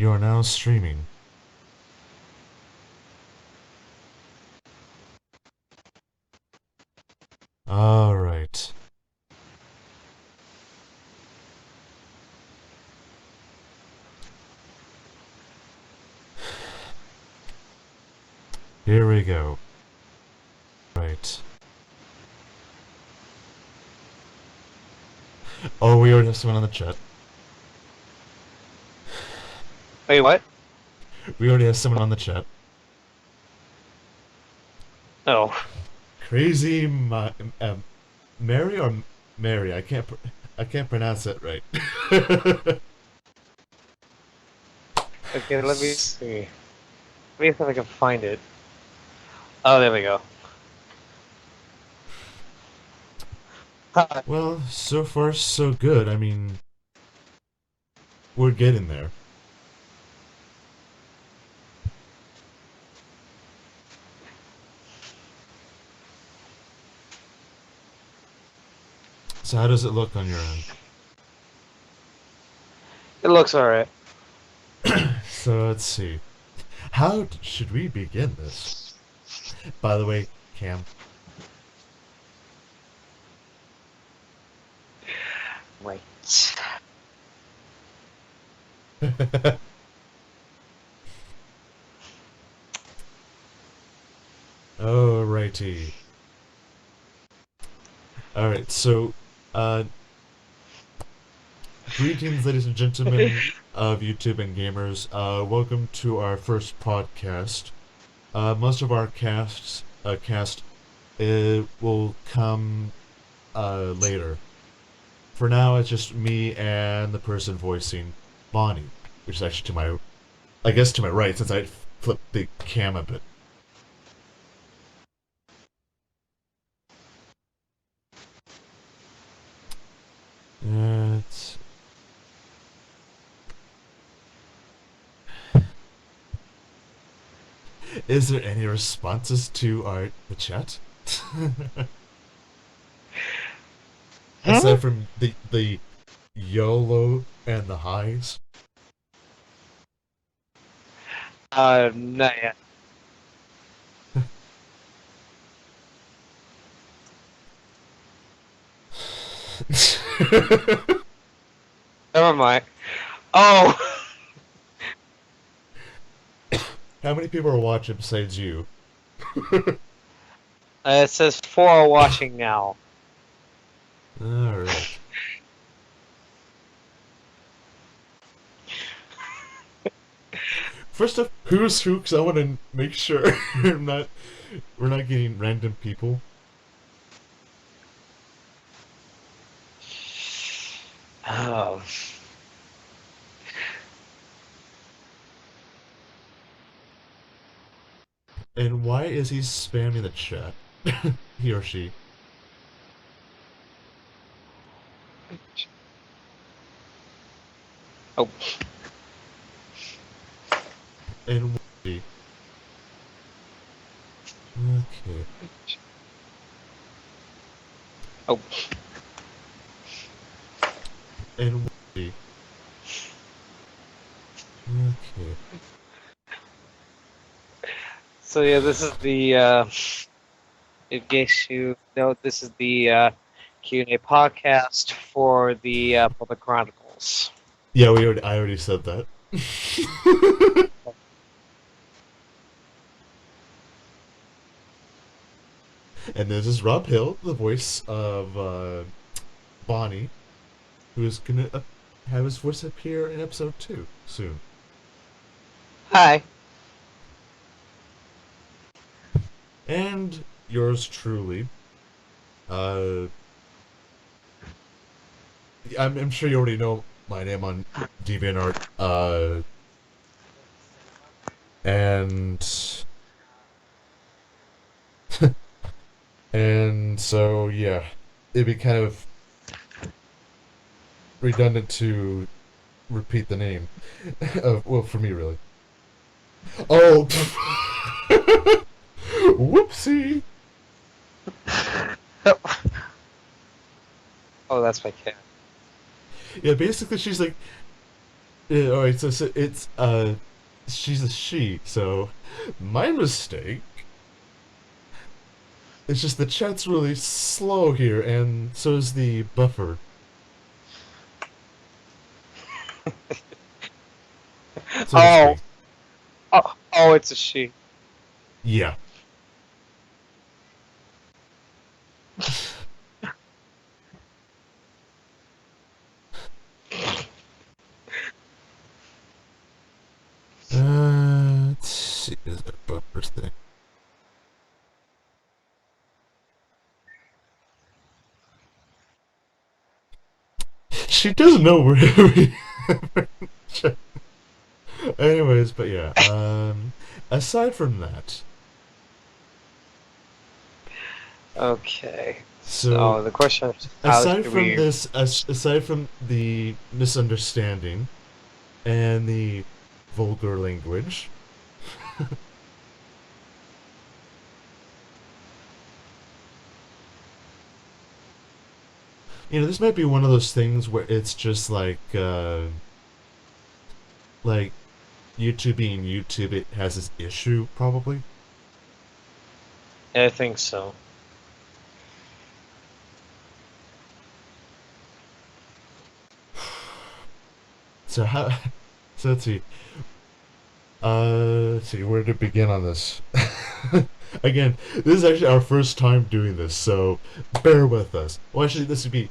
You are now streaming. Alright. Here we go. Right. Oh, we already have someone on the chat. Wait, what? We already have someone on the chat. Oh. Crazy Mary or Mary? I can't pronounce it right. Okay, let me see. Let me see if I can find it. Oh, there we go. Hi. Well, so far so good. I mean, we're getting there. So how does it look on your end? It looks alright. So let's see. How should we begin this? By the way, Cam. Wait. Alrighty. Alright, so, uh, greetings, ladies and gentlemen of YouTube and gamers. Welcome to our first podcast. Most of our cast will come later. For now, it's just me and the person voicing Bonnie, which is actually I guess to my right, since I flipped the cam a bit. It's Is there any responses to the chat? Hmm? Aside from the YOLO and the highs. Not yet. Never mind. Oh! How many people are watching besides you? It says 4 are watching now. Alright. First up, who's who? Because I want to make sure we're not getting random people. Oh. And why is he spamming the chat? He or she. Oh. And why? Okay. Oh. And why? Okay. So yeah, this is the, in case you know, this is the, Q&A podcast for the, Public Chronicles. Yeah, I already said that. And this is Rob Hill, the voice of Bonnie, who is gonna have his voice appear in episode 2 soon. Hi. And yours truly. Uh, I'm sure you already know my name on DeviantArt. And and so yeah, it'd be kind of redundant to repeat the name. Well, for me, really. Oh, whoopsie. Oh, that's my cat. Yeah, basically, she's like, all right, so it's she's a she, so my mistake. It's just the chat's really slow here, and so is the buffer, so to Oh, speak. oh, it's a she. Yeah. Let's see, is that buffer thing? She doesn't know where we. Anyways, but yeah. Aside from that, Okay. so So the question is, how aside do from we? this, aside from the misunderstanding and the vulgar language, this might be one of those things where it's just like YouTube being YouTube, it has this issue probably. I think so. So how? So let's see. Let's see where to begin on this. Again, this is actually our first time doing this, so bear with us. Well, actually, this would be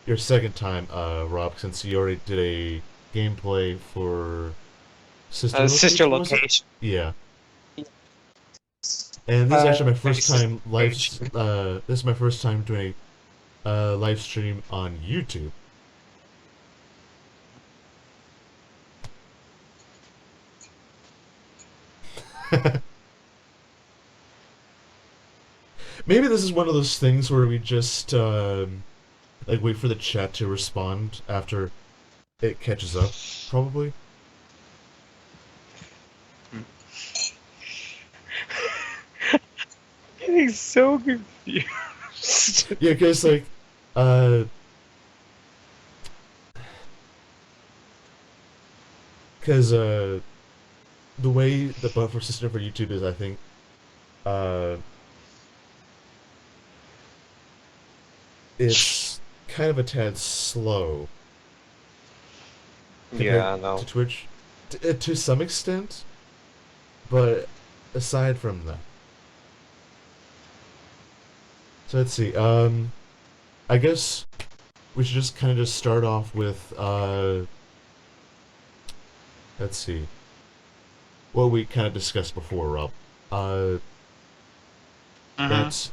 your second time, Rob, since you already did a gameplay for Sister Sister Location, was it? location. Yeah. And this is actually my first Sister time live. location. This is my first time doing a live stream on YouTube. Maybe this is one of those things where we just like wait for the chat to respond after it catches up. Probably. Getting so confused. Yeah, because uh, because the way the buffer system for YouTube is, I think, uh, it's kind of a tad slow compared Yeah, to no. Twitch, to some extent. But aside from that, so let's see. I guess we should just kind of just start off with let's see what we kind of discussed before, Rob. Uh, Mm-hmm. that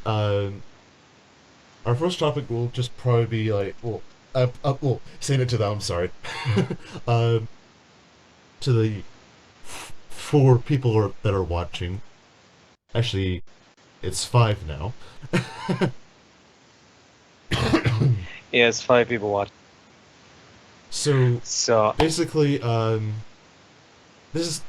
our first topic will just probably be like, well, saying it to them. I'm sorry. um, to the four people that are watching. Actually, it's five now. Yeah, it's 5 people watching. So So, basically, this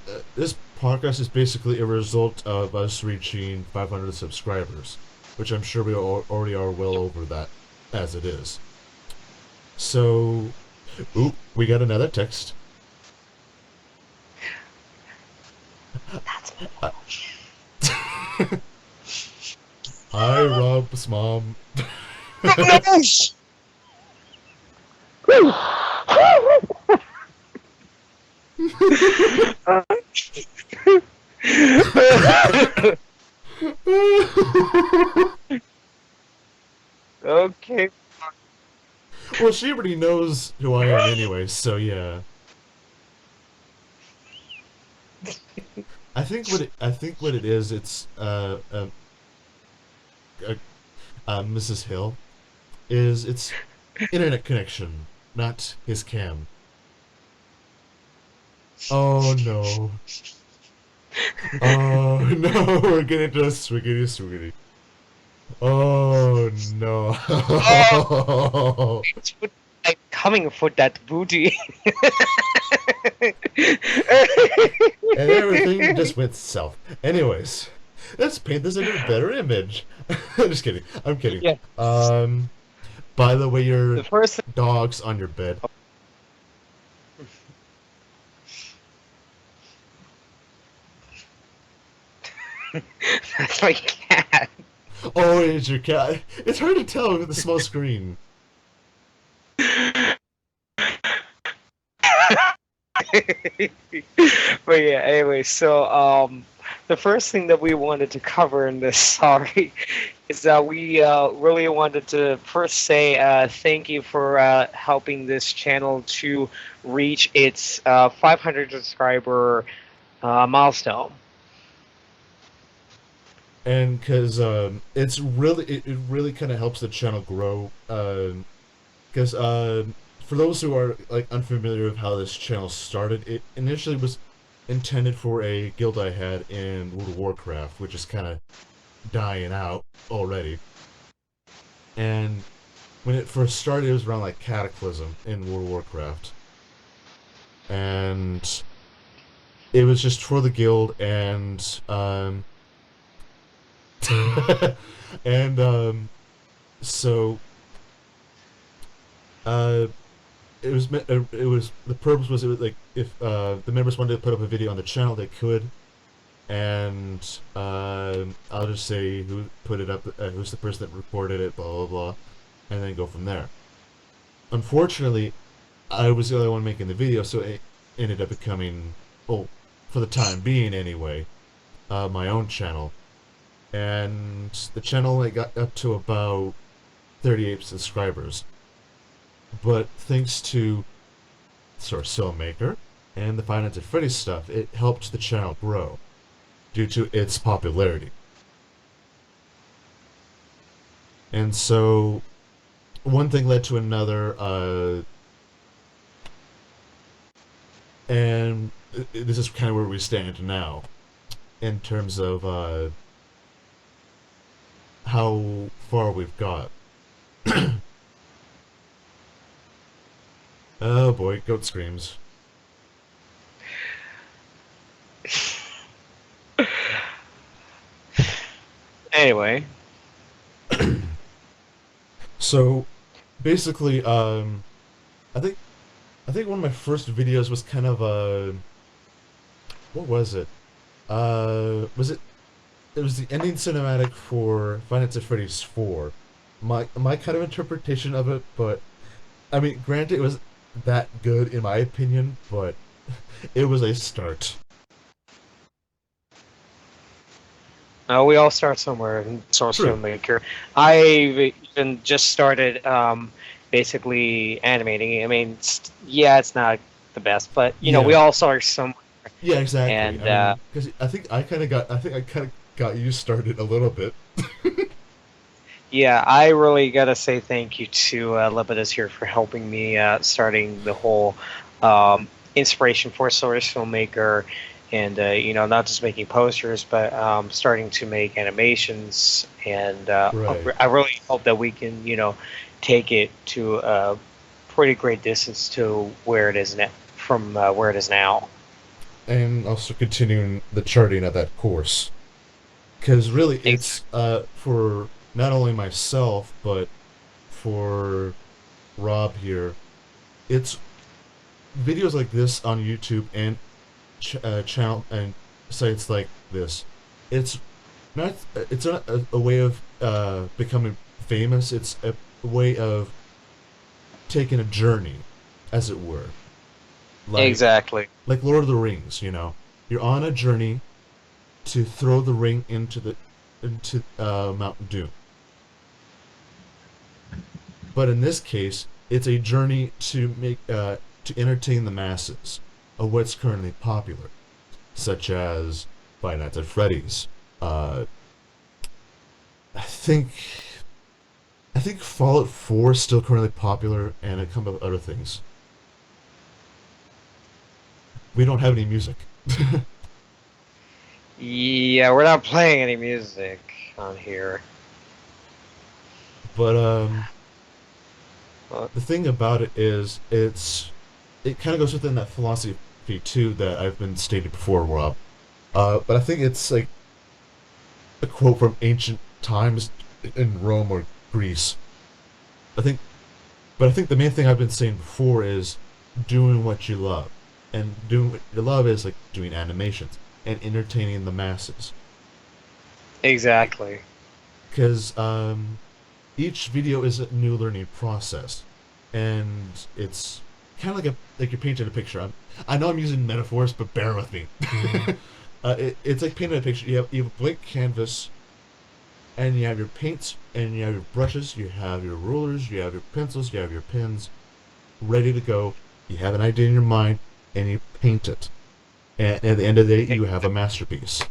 podcast is basically a result of us reaching 500 subscribers, which I'm sure we already are well over that as it is. So, ooh, we got another text. that's Uh, Hi, Rob's mom. my Okay. Well, she already knows who I am anyway, so yeah. I think what it is, it's uh, Mrs. Hill, is it's internet connection, not his cam. Oh no. Oh no, we're getting into a swiggity swiggity. Oh no. Oh, it's like coming for that booty. And everything just went south. Anyways, let's paint this into a better image. Just kidding. I'm kidding. Yeah, Um, by the way, your the first dog's on your bed. That's my cat. Oh, it's your cat. It's hard to tell with the small screen. But yeah, anyway, so the first thing that we wanted to cover in this, sorry, is that we really wanted to first say thank you for helping this channel to reach its 500 subscriber milestone. And because it really kind of helps the channel grow. Because for those who are like unfamiliar with how this channel started, it initially was intended for a guild I had in World of Warcraft, which is kind of dying out already. And when it first started, it was around like Cataclysm in World of Warcraft, and it was just for the guild and and so uh it was the purpose was it was like if the members wanted to put up a video on the channel they could, and I'll just say who put it up, who's the person that recorded it, blah blah blah, and then go from there. Unfortunately, I was the only one making the video, so it ended up becoming, well, for the time being anyway, my own channel. And the channel only got up to about 38 subscribers. But thanks to Source Maker and the Five Nights at Freddy's stuff, it helped the channel grow due to its popularity. And so one thing led to another, and this is kind of where we stand now in terms of how far we've got. Oh boy, goat screams. Anyway, So basically, I think I think one of my first videos was kind of what was it? Was it? It was the ending cinematic for Five Nights at Freddy's 4. My kind of interpretation of it, but I mean, granted, it was that good in my opinion, but it was a start. we all start somewhere in Source True. Filmmaker. I even just started basically animating. I mean, yeah, it's not the best, but we Yeah. all start somewhere. Yeah, exactly. And I mean, because I think I kind of got you started a little bit. yeah, I really gotta say thank you to Lepidus here for helping me starting the whole inspiration for Source Filmmaker, and not just making posters, but starting to make animations. And Right. I really hope that we can take it to a pretty great distance to where it is now, from where it is now. And also continuing the charting of that course. Because really, it's Exactly. for not only myself, but for Rob here. It's videos like this on YouTube and channel and sites like this. It's not. It's not a way of becoming famous. It's a way of taking a journey, as it were. Like Exactly. Lord of the Rings. You're on a journey to throw the ring into Mountain Doom. But in this case, it's a journey to entertain the masses of what's currently popular, such as Five Nights at Freddy's. Uh, I think I think Fallout 4 is still currently popular, and a couple of other things. We don't have any music. Yeah, we're not playing any music on here. But Well, the thing about it is, it kind of goes within that philosophy too that I've been stated before, Rob. But I think it's like a quote from ancient times in Rome or Greece. I think, but I think the main thing I've been saying before is doing what you love, and doing what you love is like doing animations and entertaining the masses. Exactly. because each video is a new learning process, and it's kind of like you're painting a picture. I know I'm using metaphors, but bear with me. It's like painting a picture. You have a blank canvas, and you have your paints, and you have your brushes, you have your rulers, you have your pencils, you have your pens, ready to go. You have an idea in your mind, and you paint it. And at the end of the day, you have a masterpiece.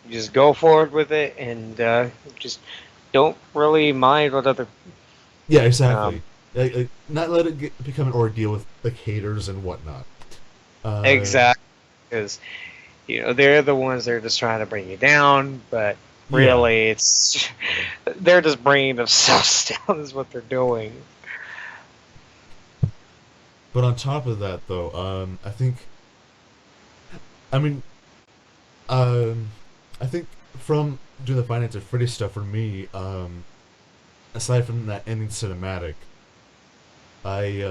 You just go forward with it and just don't really mind what other. Yeah, Um, exactly. Not let it become an ordeal with like haters and whatnot. Uh, exactly, because they're the ones that are just trying to bring you down, but yeah, really it's they're just bringing themselves down is what they're doing. but on top of that, though, I mean, um, I think from doing the Finance of Freddy stuff for me, aside from that ending cinematic, I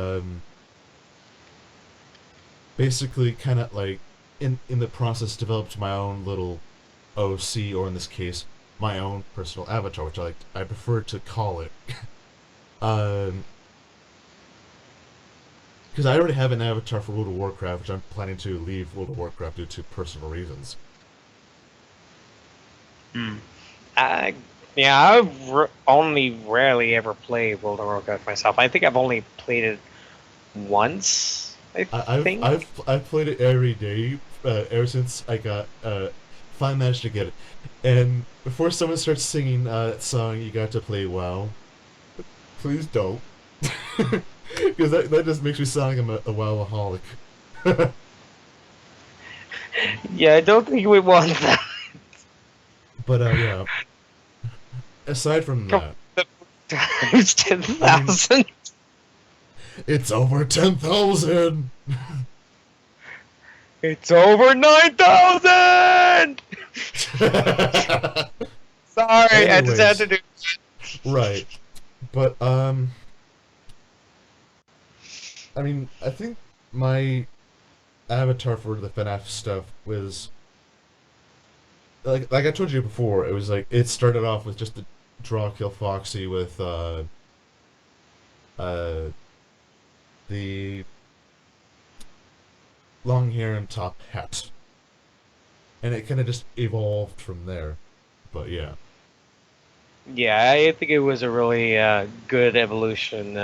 basically kind of like in the process developed my own little OC, or in this case, my own personal avatar, which I prefer to call it. Um, because I already have an avatar for World of Warcraft, which I'm planning to leave World of Warcraft due to personal reasons. Hmm. I Yeah, only rarely ever played World of Warcraft myself. I think I've only played it once. I think. I've played it every day ever since I got finally managed to get it. And before someone starts singing that song, you got to play WoW. Please don't, because that just makes me sound like I'm a WoWaholic. Yeah, I don't think we want that. But yeah, aside from Come that, on, times ten I mean, thousand. it's over 10,000. It's over 9,000. Sorry, I just had to Anyways, do. right, but I mean, I think my avatar for the FNAF stuff was like I told you before. It was like it started off with just a draw kill Foxy with uh the long hair and top hat, and it kind of just evolved from there. But yeah, Yeah, I think it was a really good evolution.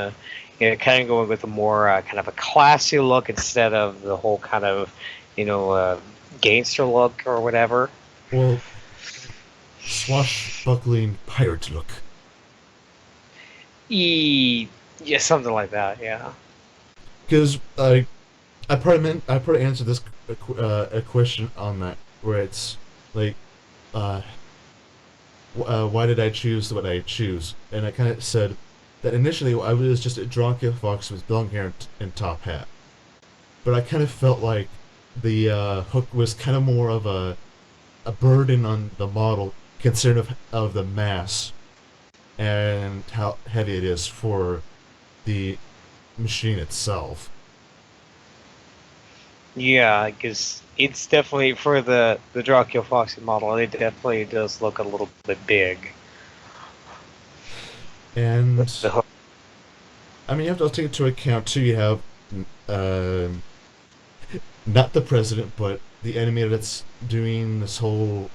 Kind of going with a more kind of a classy look instead of the whole kind of, you know, uh, gangster look or whatever. well, swashbuckling pirate look. Yeah, something like that. Yeah. Because I probably answered this a question on that where it's like uh why did I choose what I choose? And I kind of said that initially I was just a drunk fox with long hair and top hat, but I kind of felt like the hook was kind of more of a burden on the model, considering of the mass and how heavy it is for the machine itself. Yeah, because it's definitely for the Dracula Foxy model. It definitely does look a little bit big. And The hook. I mean, you have to take into account too. You have um not the president, but the animator that's doing this whole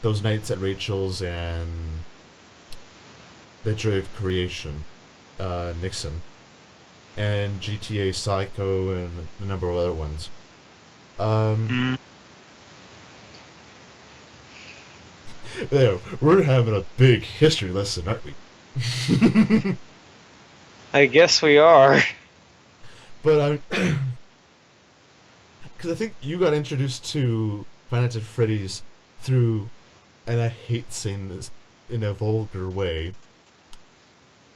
those nights at Rachel's and the Joy of Creation, Nixon, and GTA Psycho and a number of other ones. Um, Mm, there, we're having a big history lesson, aren't we? I guess we are. But I, because I think you got introduced to Five Nights at Freddy's through, and I hate saying this in a vulgar way,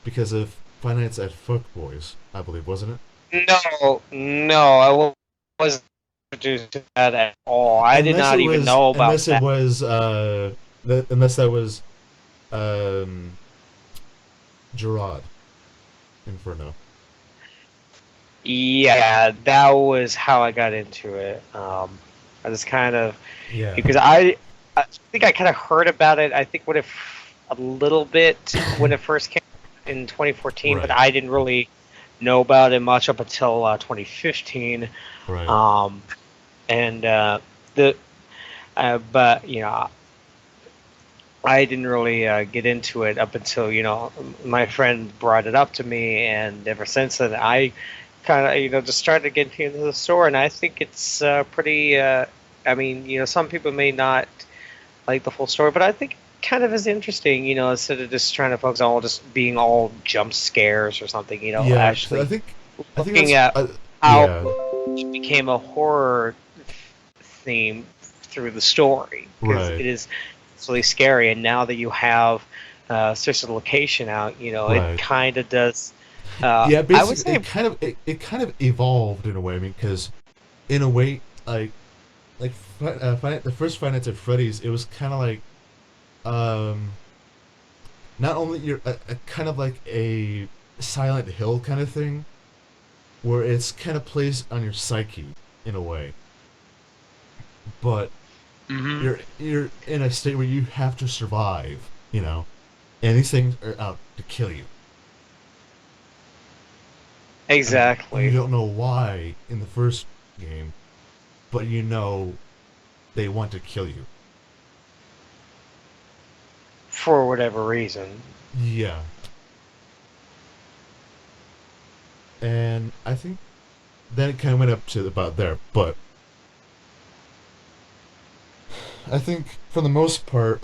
because of Five Nights at Fuckboys, I believe, wasn't it? No, no, wasn't introduced to that at all. I did not even know about Unless it that. was unless that was um Gerard Inferno. Yeah, that was how I got into it. I just kind of Yeah. because I think I kind of heard about it. I think when it a little bit when it first came in 2014, but Right, I didn't really know about it much up until 2015. right. Um, and the but I didn't really get into it up until my friend brought it up to me, and ever since then I kind of just started to get into the store, and I think it's pretty. I mean, some people may not like the full story, but I think it kind of is interesting. Instead of just trying to focus on all just being all jump scares or something. Yeah, because Actually I think looking that's at how yeah, it became a horror theme through the story because right, it is really scary. And now that you have Sister Location out, it right. kind of does. Yeah, I would basically, say, it kind of evolved in a way. I mean, because in a way, the first Five Nights at Freddy's, it was kind of like um, not only you're a kind of like a Silent Hill kind of thing, where it's kind of plays on your psyche in a way, but hmm you're in a state where you have to survive, and these things are out to kill you. I mean, you exactly, don't know why in the first game, but they want to kill you. for whatever reason. Yeah, and I think then it kind of went up to about there, but I think for the most part,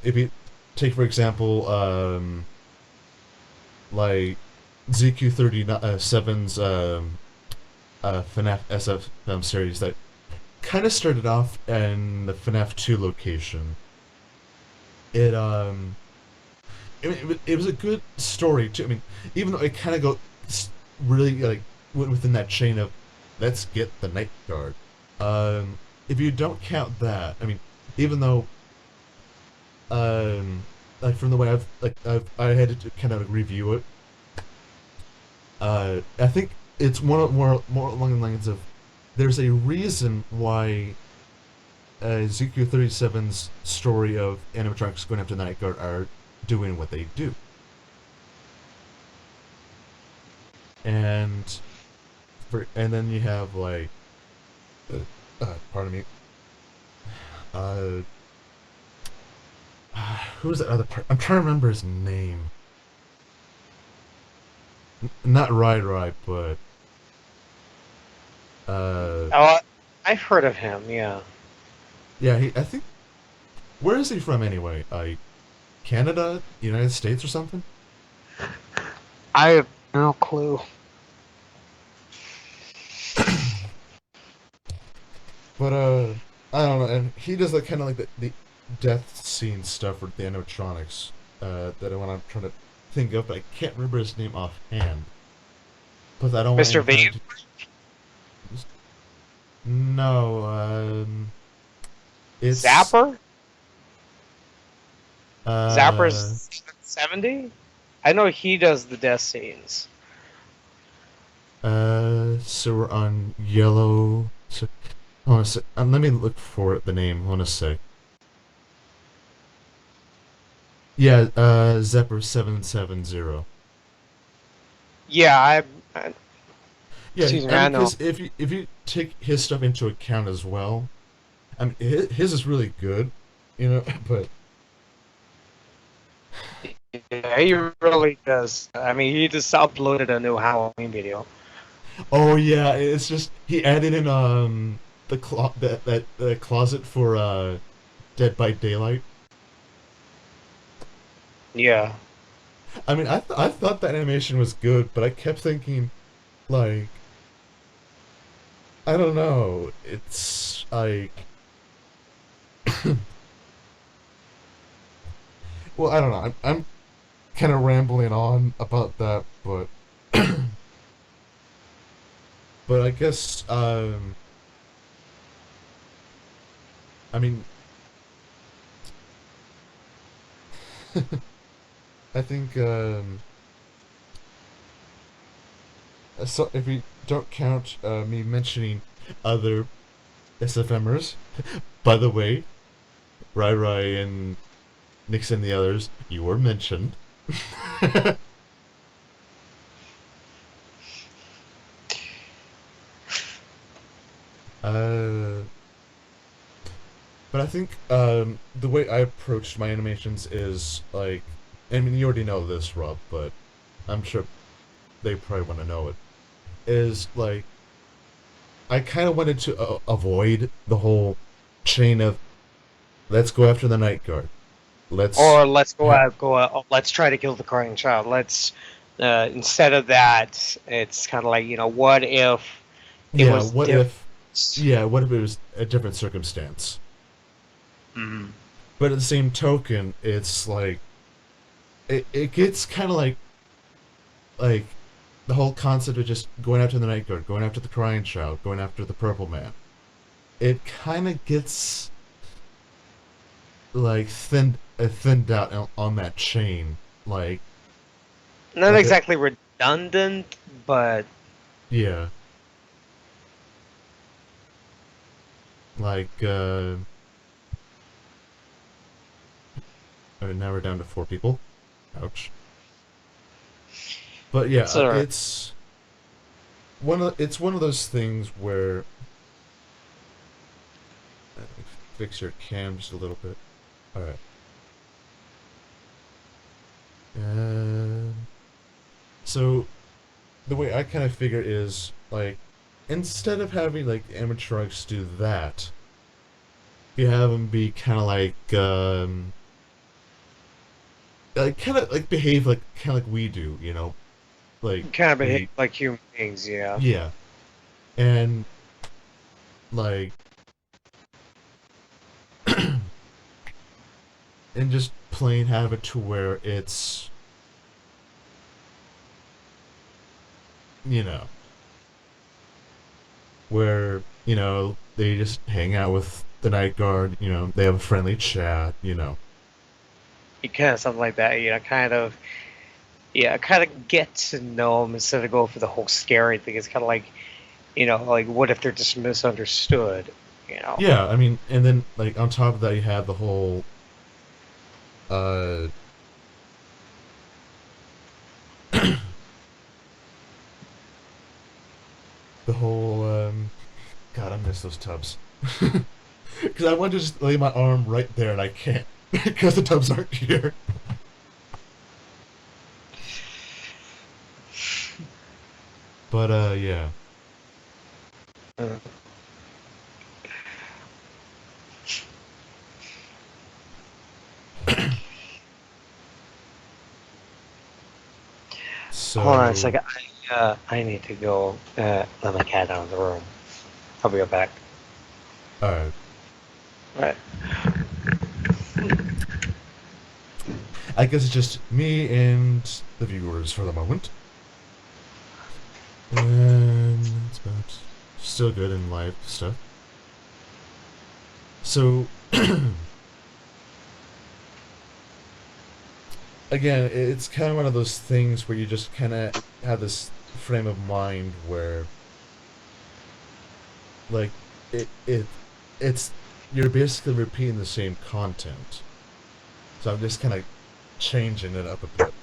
if you take for example, like ZQ37's FNAF SFM series that kind of started off in the FNAF 2 location. It it was a good story too. I mean, even though it kind of really like went within that chain of let's get the night guard. If you don't count that, I mean, even though um like from the way I had to kind of review it, I think it's more along the lines of there's a reason why ZQ37's story of animatronics going after the night guard are doing what they do. And and then you have like pardon me, uh, who's the other part? I'm trying to remember his name. Not Rai, but uh, Oh, I've heard of him. Yeah, yeah. I think where is he from anyway? Canada, United States, or something. I have no clue. But I don't know. And he does like kind of like the death scene stuff with the animatronics. That I want to try to think of, but I can't remember his name offhand. But I don't want Mr. any kind V, of no. It's Zapper, uh Zapper's 70. I know he does the death scenes. so we're on yellow. So I want to say, let me look for the name. I want to say, yeah, Zephyr 770. Yeah, I Yeah, excuse me, I mean, I know. because if you take his stuff into account as well, I mean, his is really good, But Yeah, he really does. I mean, he just uploaded a new Halloween video. oh yeah, it's just he added in the closet for Dead by Daylight. Yeah. I mean, I thought that animation was good, but I kept thinking like I don't know, it's like well, I don't know. I'm kind of rambling on about that, but but I guess I mean I think so if we don't count me mentioning other SFMers, by the way, Rai and Nix and the others, you were mentioned. uh, but I think the way I approached my animations is like, I mean, you already know this, Rob, but I'm sure they probably want to know it. Is like I kind of wanted to avoid the whole chain of let's go after the night guard. Let's Or let's go ha- out, go out. Oh, let's try to kill the crying child. Let's instead of that, it's kind of like what if it yeah. was What different? if yeah? What if it was a different circumstance? Mhm. But at the same token, it's like it gets kind of like the whole concept of just going after the night guard, going after the crying child, going after the purple man. It kind of gets like thinned out on that chain. Like Not like a exactly redundant, but yeah, like now we're down to four people. Ouch. But yeah, it's alright. it's one of those things where fix your cam just a little bit. All right. So the way I kind of figure is like instead of having like animatronics do that, you have them be kind of like behave like kind of like we do, you know, like Kind of behave we like human beings, yeah. yeah, and like and just plain have it to where it's you know where they just hang out with the night guard, they have a friendly chat, You kind of something like that, kind of, yeah, kind of get to know them instead of go for the whole scary thing. It's kind of like, like what if they're just misunderstood, you know? yeah. I mean, and then like on top of that, you have uh the whole God, I miss those tubs. Because I want to just lay my arm right there and I can't because the tubs aren't here. But yeah. Uh, Hold on a So second. I need to go let my cat out of the room. I'll be right back. uh All right. I guess it's just me and the viewers for the moment. And it's about still good in live stuff. So again, it's kind of one of those things where you just kind of have this frame of mind where like it it's you're basically repeating the same content. So I'm just kind of changing it up a bit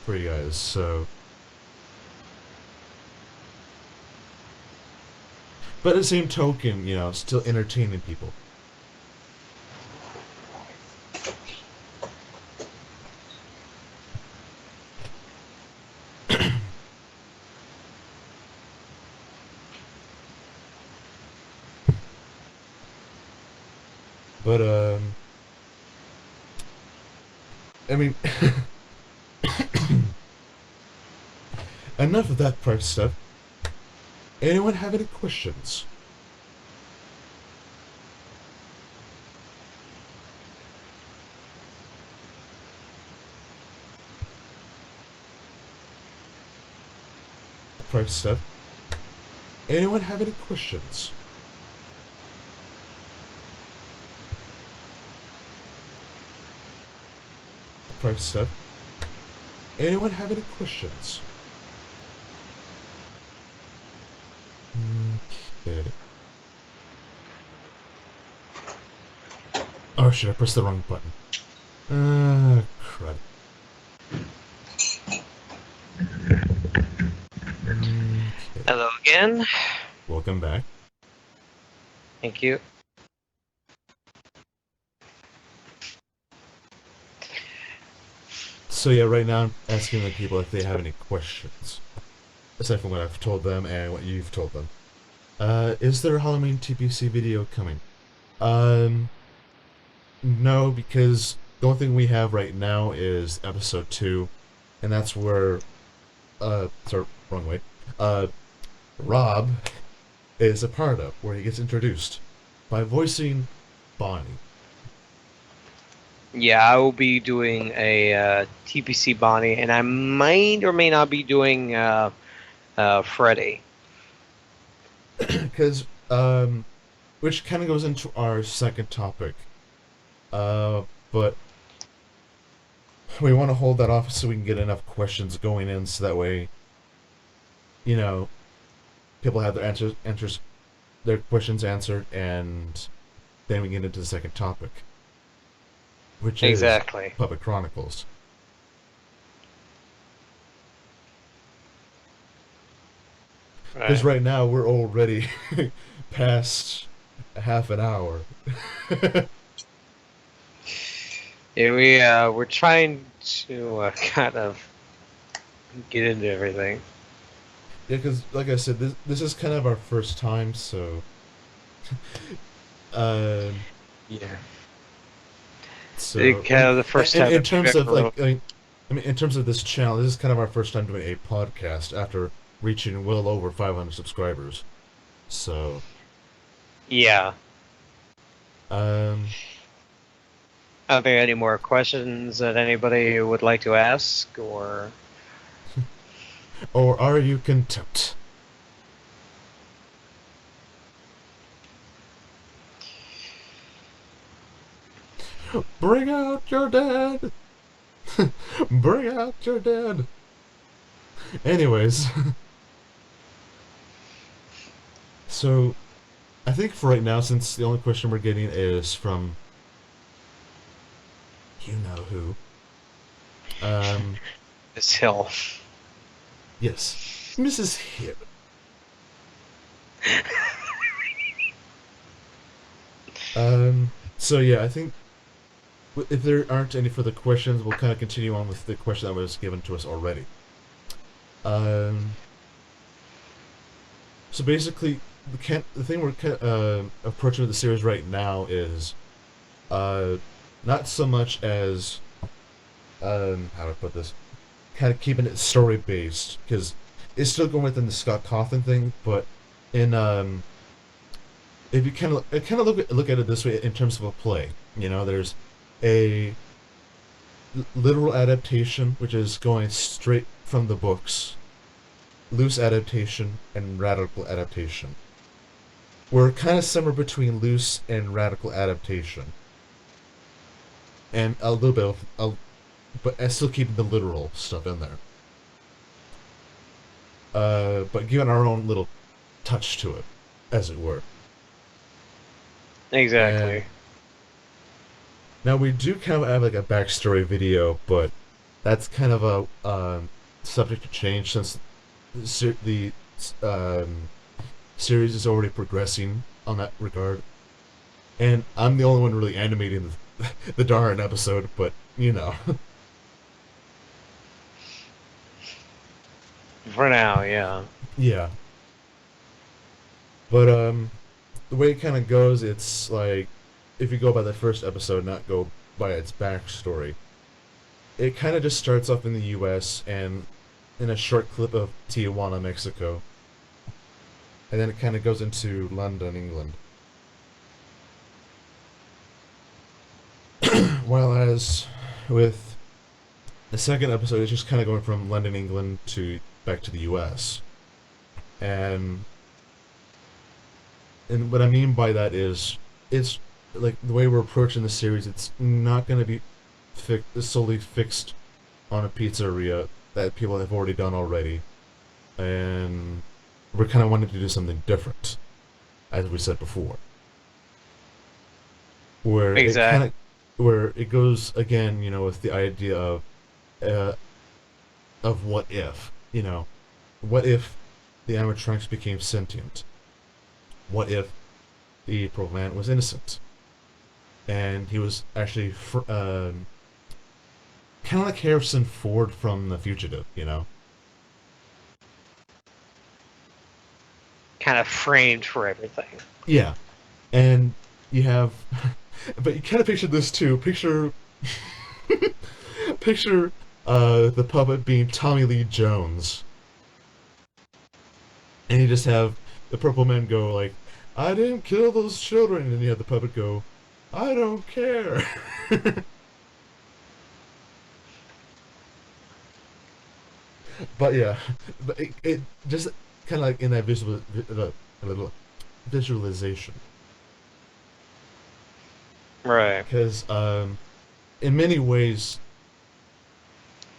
for you guys. So, but at the same token, still entertaining people. But I mean, enough of that part stuff. Anyone have any questions? Part stuff. Anyone have any questions? Part stuff. Anyone have any questions? Okay. Oh shit! I pressed the wrong button. Crud. Okay. Hello again. Welcome back. Thank you. So yeah, right now I'm asking the people if they have any questions, aside from what I've told them and what you've told them. Is there a Halloween TPC video coming? Um, no, because the only thing we have right now is episode 2, and that's where, sorry, wrong way. Uh, Rob is a part of, where he gets introduced by voicing Bonnie. Yeah, I will be doing a TPC Bonnie, and I might or may not be doing Freddy. Because, which kind of goes into our second topic. Uh, but we want to hold that off so we can get enough questions going in, so that way, you know, people have their questions answered, and then we get into the second topic, which is Exactly. Puppet Chronicles. Because Right. right now we're already past half an hour. Yeah, Yeah, we're trying to kind of get into everything. because like I said, this is kind of our first time, so um, Yeah. so I Kind mean, of the first time in that we've terms of ever really. like, I mean, in terms of this channel, this is kind of our first time doing a podcast after reaching well over 500 subscribers. So, Yeah. um, Are there any more questions that anybody would like to ask, or? or are you content? Bring out your dead. Bring out your dead. Anyways, so I think for right now, since the only question we're getting is from you know who, um, This hill. yes, Mrs. Hibb. So yeah, I think if there aren't any further questions, we'll kind of continue on with the question that was given to us already. Um, so basically, the thing we're approaching with the series right now is uh, not so much as how do I put this, kind of keeping it story based, because it's still going within the Scott Cawthon thing, but in if you kind of look at it this way in terms of a play, there's a literal adaptation, which is going straight from the books, loose adaptation, and radical adaptation. We're kind of somewhere between loose and radical adaptation, and a little bit but I still keeping the literal stuff in there. But giving our own little touch to it, as it were. And Exactly. now we do kind of have like a backstory video, but that's kind of a subject to change since the um, series is already progressing on that regard. And I'm the only one really animating the darn episode, but you know, For now, yeah. yeah. But the way it kind of goes, it's like if you go by the first episode, not go by its backstory. It kind of just starts off in the U.S. and in a short clip of Tijuana, Mexico, and then it kind of goes into London, England. While as with the second episode, it's just kind of going from London, England to back to the U.S. And what I mean by that is it's like the way we're approaching the series. It's not going to be solely fixed on a pizzeria that people have already done already, and we're kind of wanting to do something different, as we said before. where it kind Exactly. of where it goes again, with the idea uh, of what if, what if the animatronics became sentient? What if the Purple Man was innocent and he was actually kind of like Harrison Ford from The Fugitive, Kind of framed for everything. Yeah, and you have, but you kind of picture this too. Picture the puppet being Tommy Lee Jones, and you just have the Purple Man go like, "I didn't kill those children," and then you have the puppet go, "I don't care." But yeah, but it just kind of like in that a little visualization, Right. because in many ways,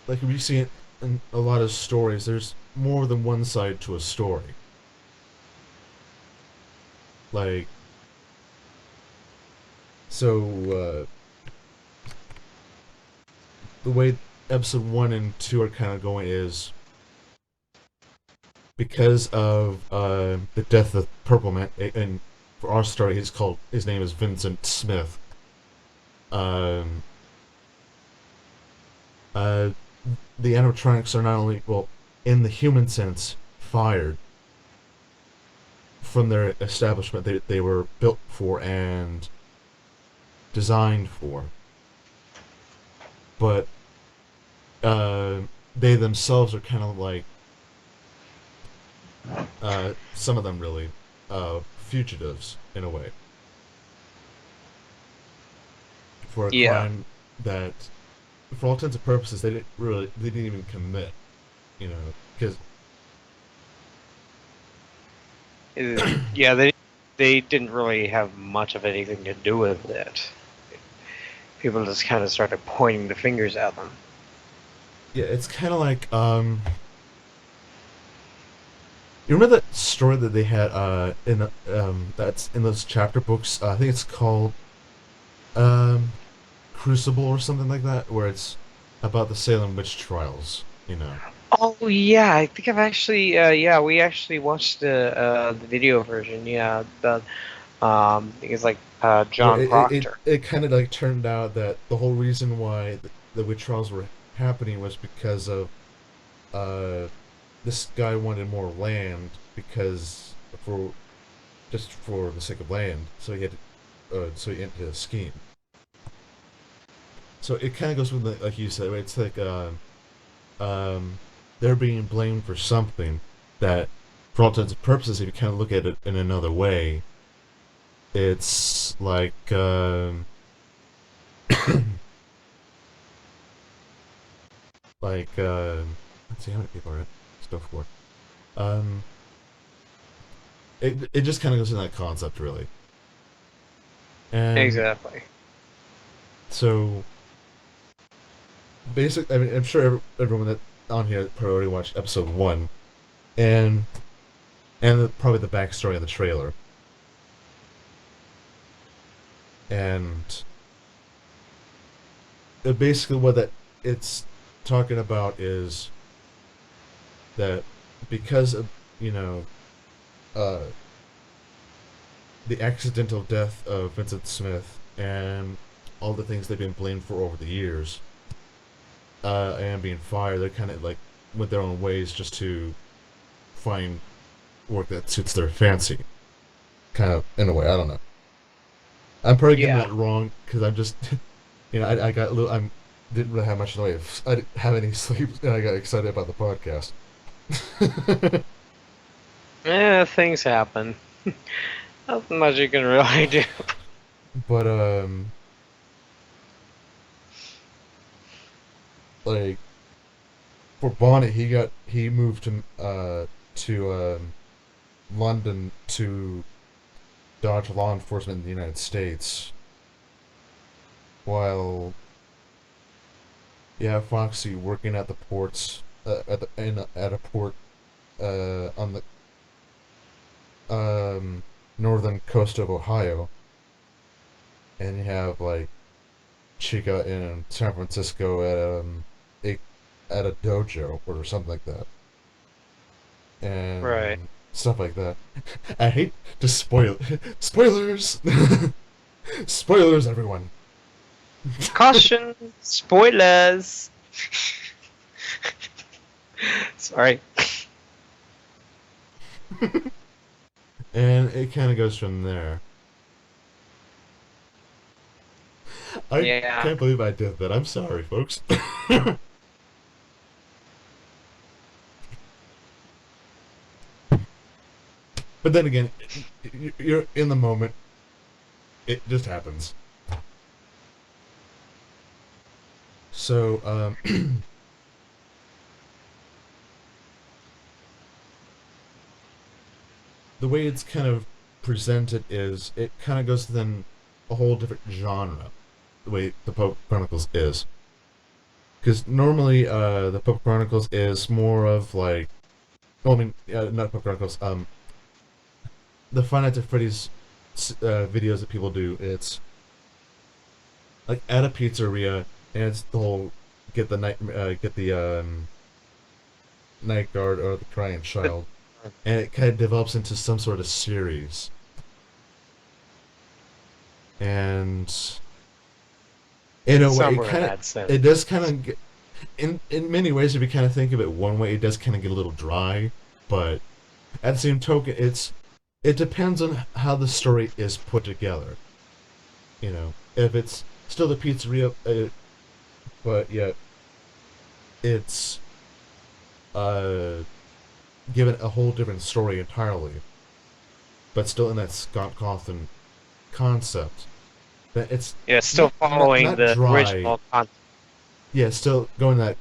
like we see it in a lot of stories, there's more than one side to a story. Like, so the way episode one and two are kind of going is because of the death of Purple Man, and for our story, his name is Vincent Smith. Um, uh, the animatronics are not only, well, in the human sense, fired from their establishment they were built for and designed for, but uh, they themselves are kind of like some of them really fugitives in a way for a Yeah. crime that, for all intents and purposes, they didn't even commit. Because Yeah, they didn't really have much of anything to do with it. People just kind of started pointing the fingers at them. yeah, it's kind of like you remember that story that they had in that's in those chapter books. I think it's called um Crucible or something like that, where it's about the Salem witch trials. Oh yeah, I think I've actually yeah, we actually watched the video version. Yeah, the I think it's like Where John it Proctor. kind of like turned out that the whole reason why the witch trials were happening was because of uh this guy wanted more land because for just for the sake of land, so he entered a scheme. So it kind of goes with like you said, it's like um they're being blamed for something that, for all intents and purposes, if you kind of look at it in another way, it's like like let's see how many people are at stuff for. Um, it just kind of goes in that concept really, and Exactly. so basic. I mean, I'm sure everyone that on here probably already watched episode one, and probably the backstory of the trailer, and basically what that it's talking about is that because of you know uh the accidental death of Vincent Smith and all the things they've been blamed for over the years, and being fired, they're kind of like went their own ways just to find work that suits their fancy. Kind of in a way, I don't know. I'm probably getting Yeah. that wrong because I'm just, I got a little, I'm didn't really have much in the way of, I didn't have any sleep, and I got excited about the podcast. Yeah, things happen. Nothing much you can really do. But like for Bonnet, he moved to London to dodge law enforcement in the United States, while you have Foxy working at the ports at a port on the northern coast of Ohio, and you have like Chica in San Francisco a, at a dojo or something like that, Right. and stuff like that. I hate to spoil spoilers. Spoilers, everyone. Caution, spoilers. Sorry. And it kind of goes from there. I Yeah. can't believe I did that. I'm sorry, folks. But then again, you're in the moment. It just happens. So, the way it's kind of presented is it kind of goes to then a whole different genre. The way the Pope Chronicles is, because normally the Pope Chronicles is more of like, well, I mean, not Pope Chronicles. The Five Nights at Freddy's videos that people do. It's like at a pizzeria, and it's the whole get the night guard or the crying child, and it kind of develops into some sort of series. And in a way, Somewhere in that sense. it does kind of get, in many ways, if you kind of think of it one way, it does kind of get a little dry. But at the same token, it depends on how the story is put together. If it's still the pizzeria, but yet it's uh given a whole different story entirely, but still in that Scott Cawthon concept. That it's Yeah, still following not the dry. original concept. Yeah, still going that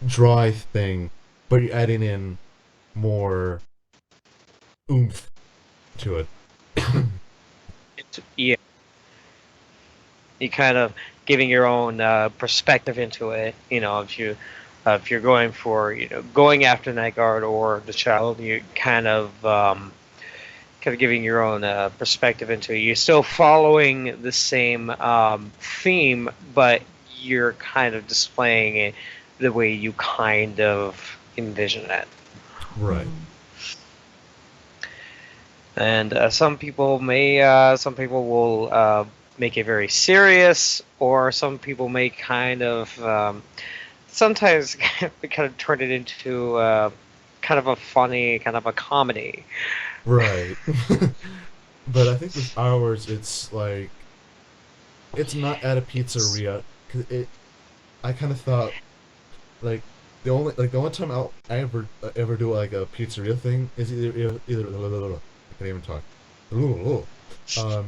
dry thing, but you're adding in more oomph to it. Yeah, you kind of giving your own perspective into it. If you're going for going after Night Guard or the child, you kind of giving your own perspective into it. You're still following the same theme, but you're kind of displaying it the way you kind of envision it. Right. And some people will make it very serious, or some people may kind of sometimes kind of turn it into kind of a funny, kind of a comedy. Right. But I think with ours, it's like it's not at a pizzeria. 'Cause I kind of thought like the only time I ever do like a pizzeria thing is either I can't even talk. Um,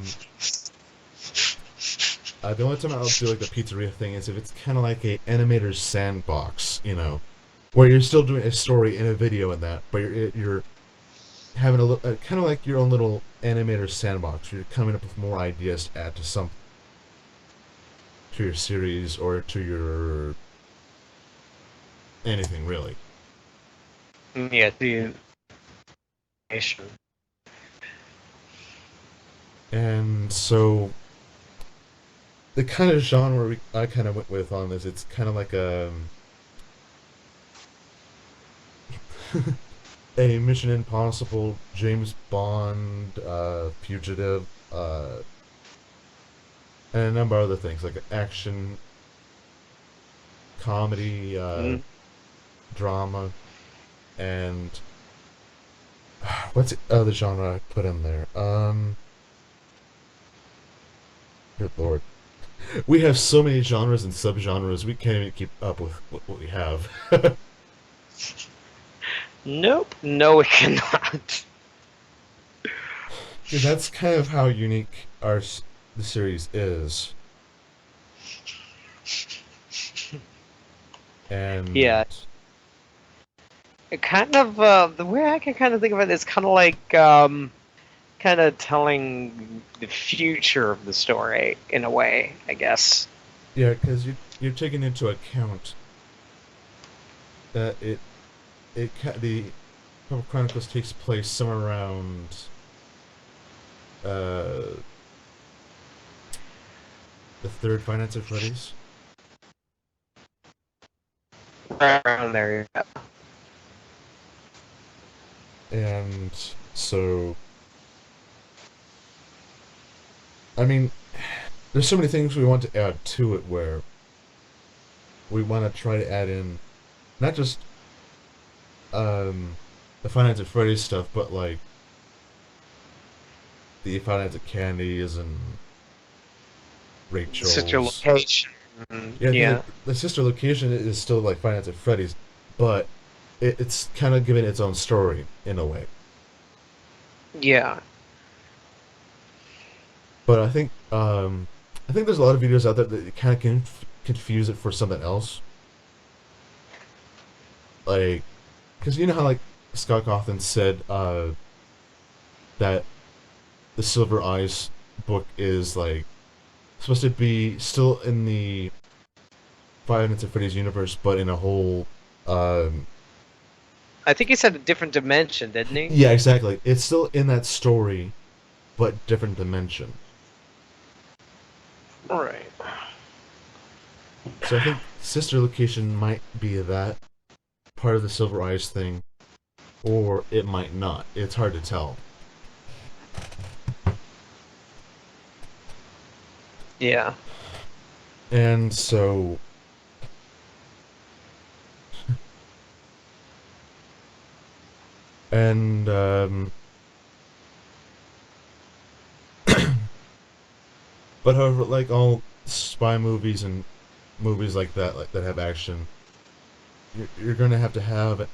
the only time I'll do like the pizzeria thing is if it's kind of like a animator's sandbox, where you're still doing a story in a video and that, but you're having a little kind of like your own little animator sandbox. Where you're coming up with more ideas to add to your series or to your anything really. Yeah, the animation. And so the kind of genre I kind of went with on this, it's kind of like a Mission Impossible, James Bond, Fugitive, and a number of other things like action, comedy, Mm, drama, and what's the other genre I put in there? Good lord, we have so many genres and subgenres. We can't even keep up with what we have. nope, no, it cannot. That's kind of how unique the series is, Yeah, and it kind of the way I can kind of think of it is kind of like kind of telling the future of the story in a way, I guess. yeah, because you're taking into account that the Purple Chronicles takes place somewhere around uh the third Five Nights at Freddy's. Right around there. Yeah. And so, I mean, there's so many things we want to add to it where we want to try to add in not just um, the Five Nights at Freddy's stuff, but like the Five Nights at Candy's and Such a Rachel's. location. Yeah, I think Yeah. like the sister location is still like Five Nights at Freddy's, but it's kind of given its own story in a way. Yeah. But I think there's a lot of videos out there that kind of confuse it for something else. Like, because you know how like Scott Cawthon said that the Silver Eyes book is like supposed to be still in the Five Nights at Freddy's universe, but in a whole. I think he said a different dimension, didn't he? Yeah, exactly. It's still in that story, but different dimension. Right. So I think sister location might be that part of the Silver Eyes thing, or it might not. It's hard to tell. Yeah. And so and but however, like all spy movies and movies like that have action, you're going to have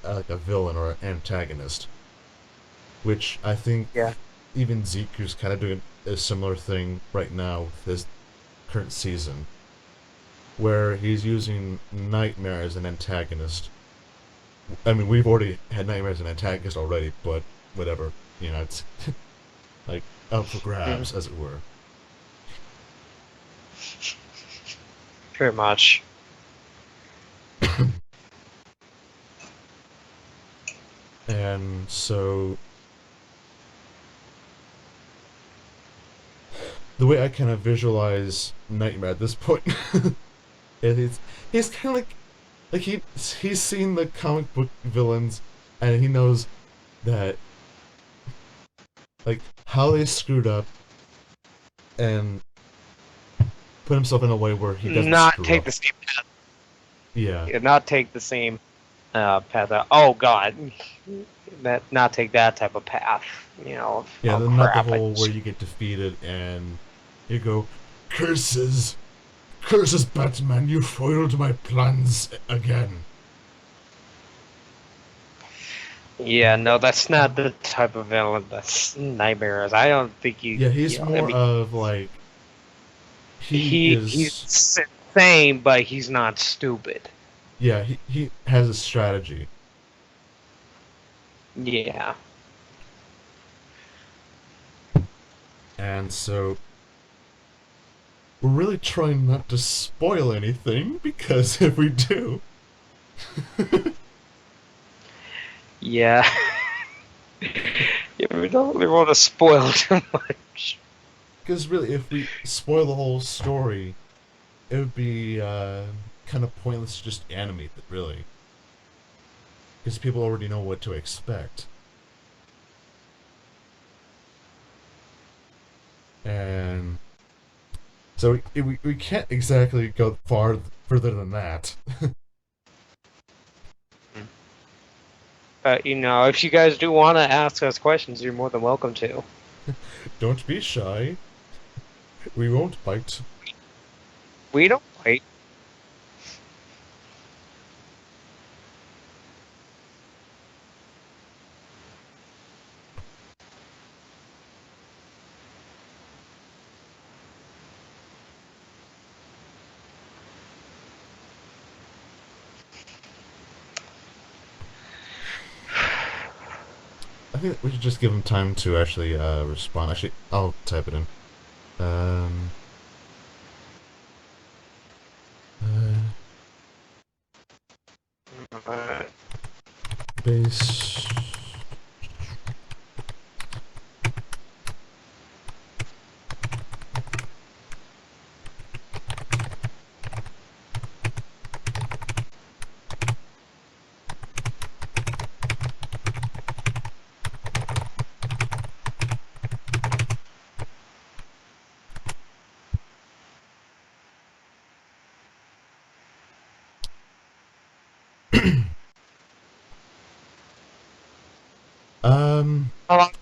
like a villain or an antagonist, which I think Yeah. even Zeke, who's kind of doing a similar thing right now with his current season, where he's using Nightmare as an antagonist. I mean, we've already had Nightmare as an antagonist already, but whatever. You know, it's like up for Mm, grabs, as it were. pretty much. And so the way I kind of visualize Nightmare at this point is he's kind of like he's seen the comic book villains and he knows that like how they screwed up and put himself in a way where he doesn't Not screw take up. the same path. Yeah. Yeah, not take the same path. Oh God. Not take that type of path. You know. Yeah, Oh then not the crap. whole where you get defeated and you go, curses, curses, Batman, you foiled my plans again. Yeah. No, that's not the type of villain that's nightmares. I don't think you. Yeah, You he's know. I more mean, of like he is. he's insane, but he's not stupid. Yeah, he has a strategy, Yeah. and so we're really trying not to spoil anything because if we do, Yeah. Yeah, we don't really want to spoil too much. because really, if we spoil the whole story, it would be kind of pointless to just animate it, really, because people already know what to expect. And so we can't exactly go further than that. But if you guys do want to ask us questions, you're more than welcome to. Don't be shy. We won't bite. We don't wait. I think we should just give him time to actually respond. Actually, I'll type it in. Um, uh, Uh, base.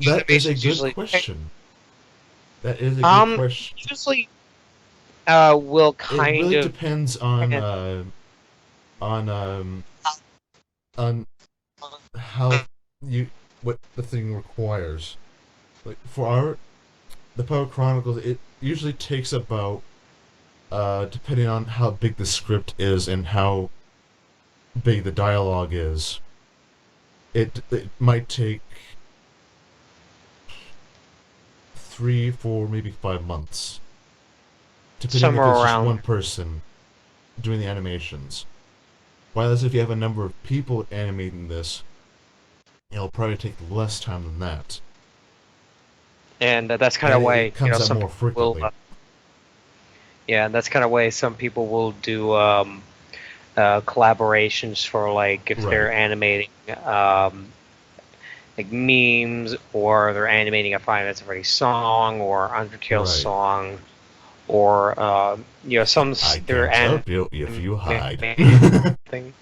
that is a animations good usually question. That is a good um question. usually will It kind really of depends on on how you what the thing requires. Like for our the Power Chronicles, it usually takes about depending on how big the script is and how big the dialogue is. It might take 3, 4, maybe 5 months, depending somewhere if it's just around. one person doing the animations. Whereas if you have a number of people animating this, it'll probably take less time than that, And that's kind and of it why comes out some more people will frequently. yeah, and that's kind of way some people will do collaborations for like if Right, they're animating um, like memes or they're animating a Five Nights at Freddy's song or Undertale right. song or some I they're can't help you if you hide. animating thing.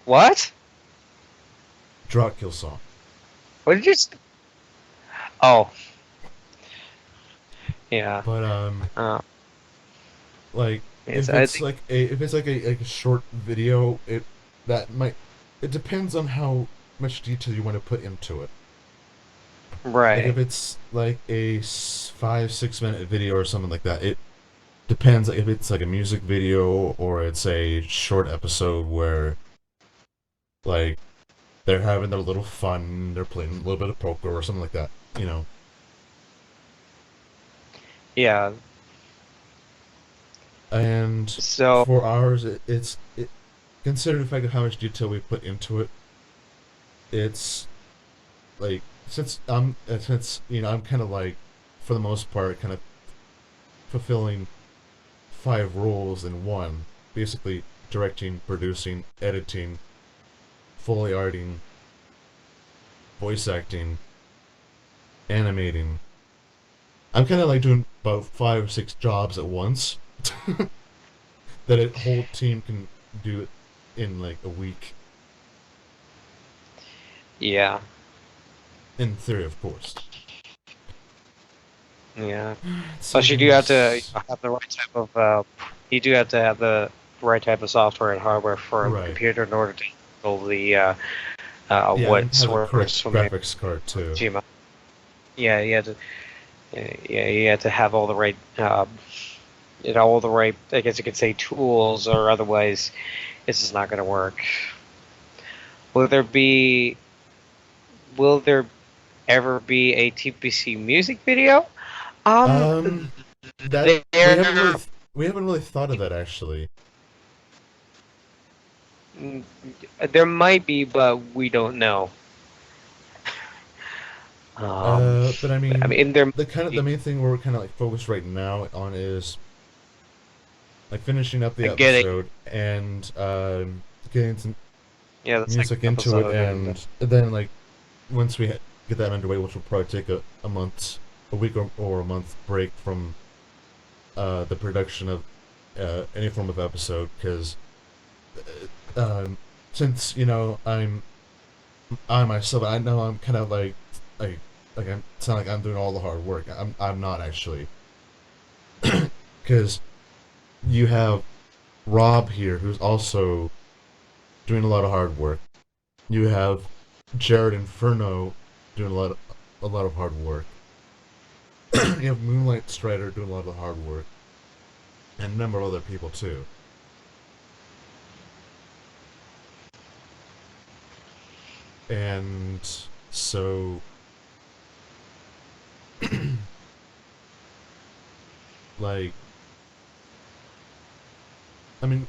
What? Drop kill song. What did you? Oh, yeah. But Uh, like yes, I think if it's like a short video, that might it depends on how much detail you want to put into it. Like right. if it's like a 5, 6 minute video or something like that, it depends. Like if it's like a music video or it's a short episode where like they're having their little fun, they're playing a little bit of poker or something like that, you know. Yeah. And So for ours, consider the fact of how much detail we put into it. It's like since I'm kind of like for the most part kind of fulfilling 5 roles in one, basically directing, producing, editing, fully arting, voice acting, animating. I'm kind of like doing about 5 or 6 jobs at once that a whole team can do it in like a week. yeah, In theory, of course. yeah. So Plus, you do have to there's have the right type of you do have to have the right type of software and hardware for the right. computer in order to handle the Yeah, and what have the correct source from the graphics card too. Gmail. Yeah, you had to yeah you had to have all the right all the right I guess you could say tools or otherwise this is not going to work. Will there be will there ever be a TPC music video? Um, Um, that there we haven't really thought of that actually. there might be, but we don't know. Um, But I I mean, mean, there the kind might of the be. main thing we're kind of like focused right now on is like finishing up the I get it. episode and getting some Yeah, the second music into it, episode, and and then like once we get that underway, which will probably take a month, a week or a month break from the production of any form of episode, because since I myself, I know I'm kind of like I sound like I'm doing all the hard work. I'm not actually, because you have Rob here who's also doing a lot of hard work. You have Jared Inferno doing a lot of hard work. You have Moonlight Strider doing a lot of the hard work, and a number of other people too. And so, like, I mean,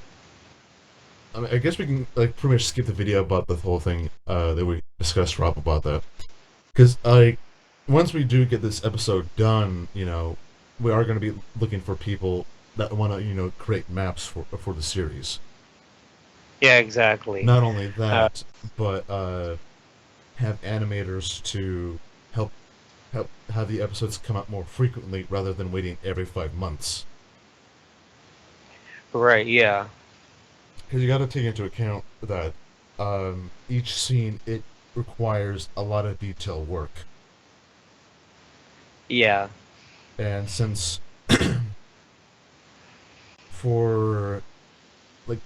I guess we can like pretty much skip the video about the whole thing that we discussed, Rob, about that. Because like once we do get this episode done, we are going to be looking for people that want to create maps for the series. yeah, exactly. Not only Uh, that, but have animators to help have the episodes come out more frequently rather than waiting every 5 months. right. Yeah. Because you got to take into account that each scene requires a lot of detail work. Yeah. And since for like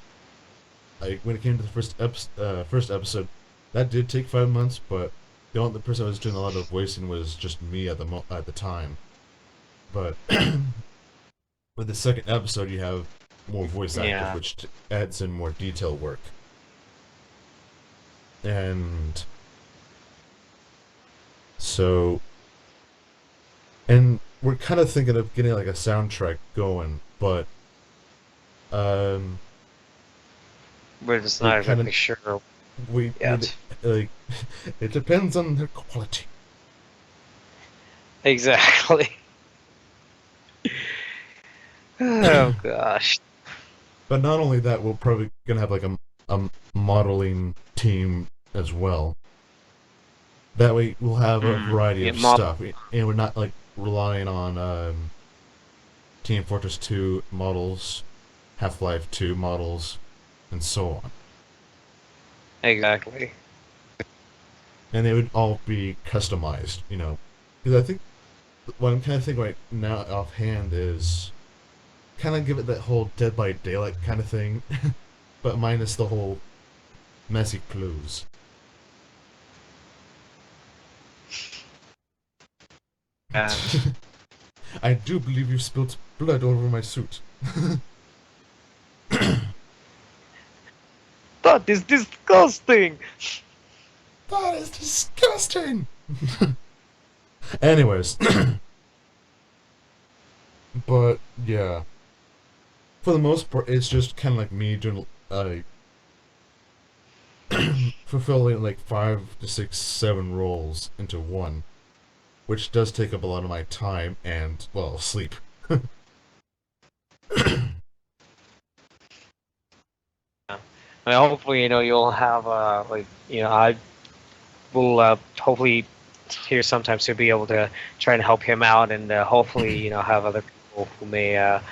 when it came to the first episode, that did take 5 months, but the person I was doing a lot of voicing was just me at the time. But with the second episode, you have more voice actors, Yeah. which adds in more detail work. And so, and we're kind of thinking of getting like a soundtrack going, but um, We're just we not kind of exactly sure we need yet. like it depends on the quality. Exactly. Oh gosh. But not only that, we're probably gonna have like a modeling team as well. That way, we'll have a variety Yeah, of mom. stuff, and we're not like relying on Team Fortress 2 models, Half Life 2 models, and so on. Exactly. And they would all be customized, you know. Because I think what I'm kind of thinking right now offhand is kind of give it that whole Dead by Daylight kind of thing, but minus the whole messy clues. Yeah. I do believe you spilled blood all over my suit. That is disgusting. That is disgusting. Anyways, but yeah, for the most part, it's just kind of like me doing fulfilling like 5 to 6, 7 roles into one, which does take up a lot of my time and well sleep. Yeah. I mean, hopefully, you'll have I will hopefully here sometimes to be able to try and help him out, and hopefully, have other people who may, Right.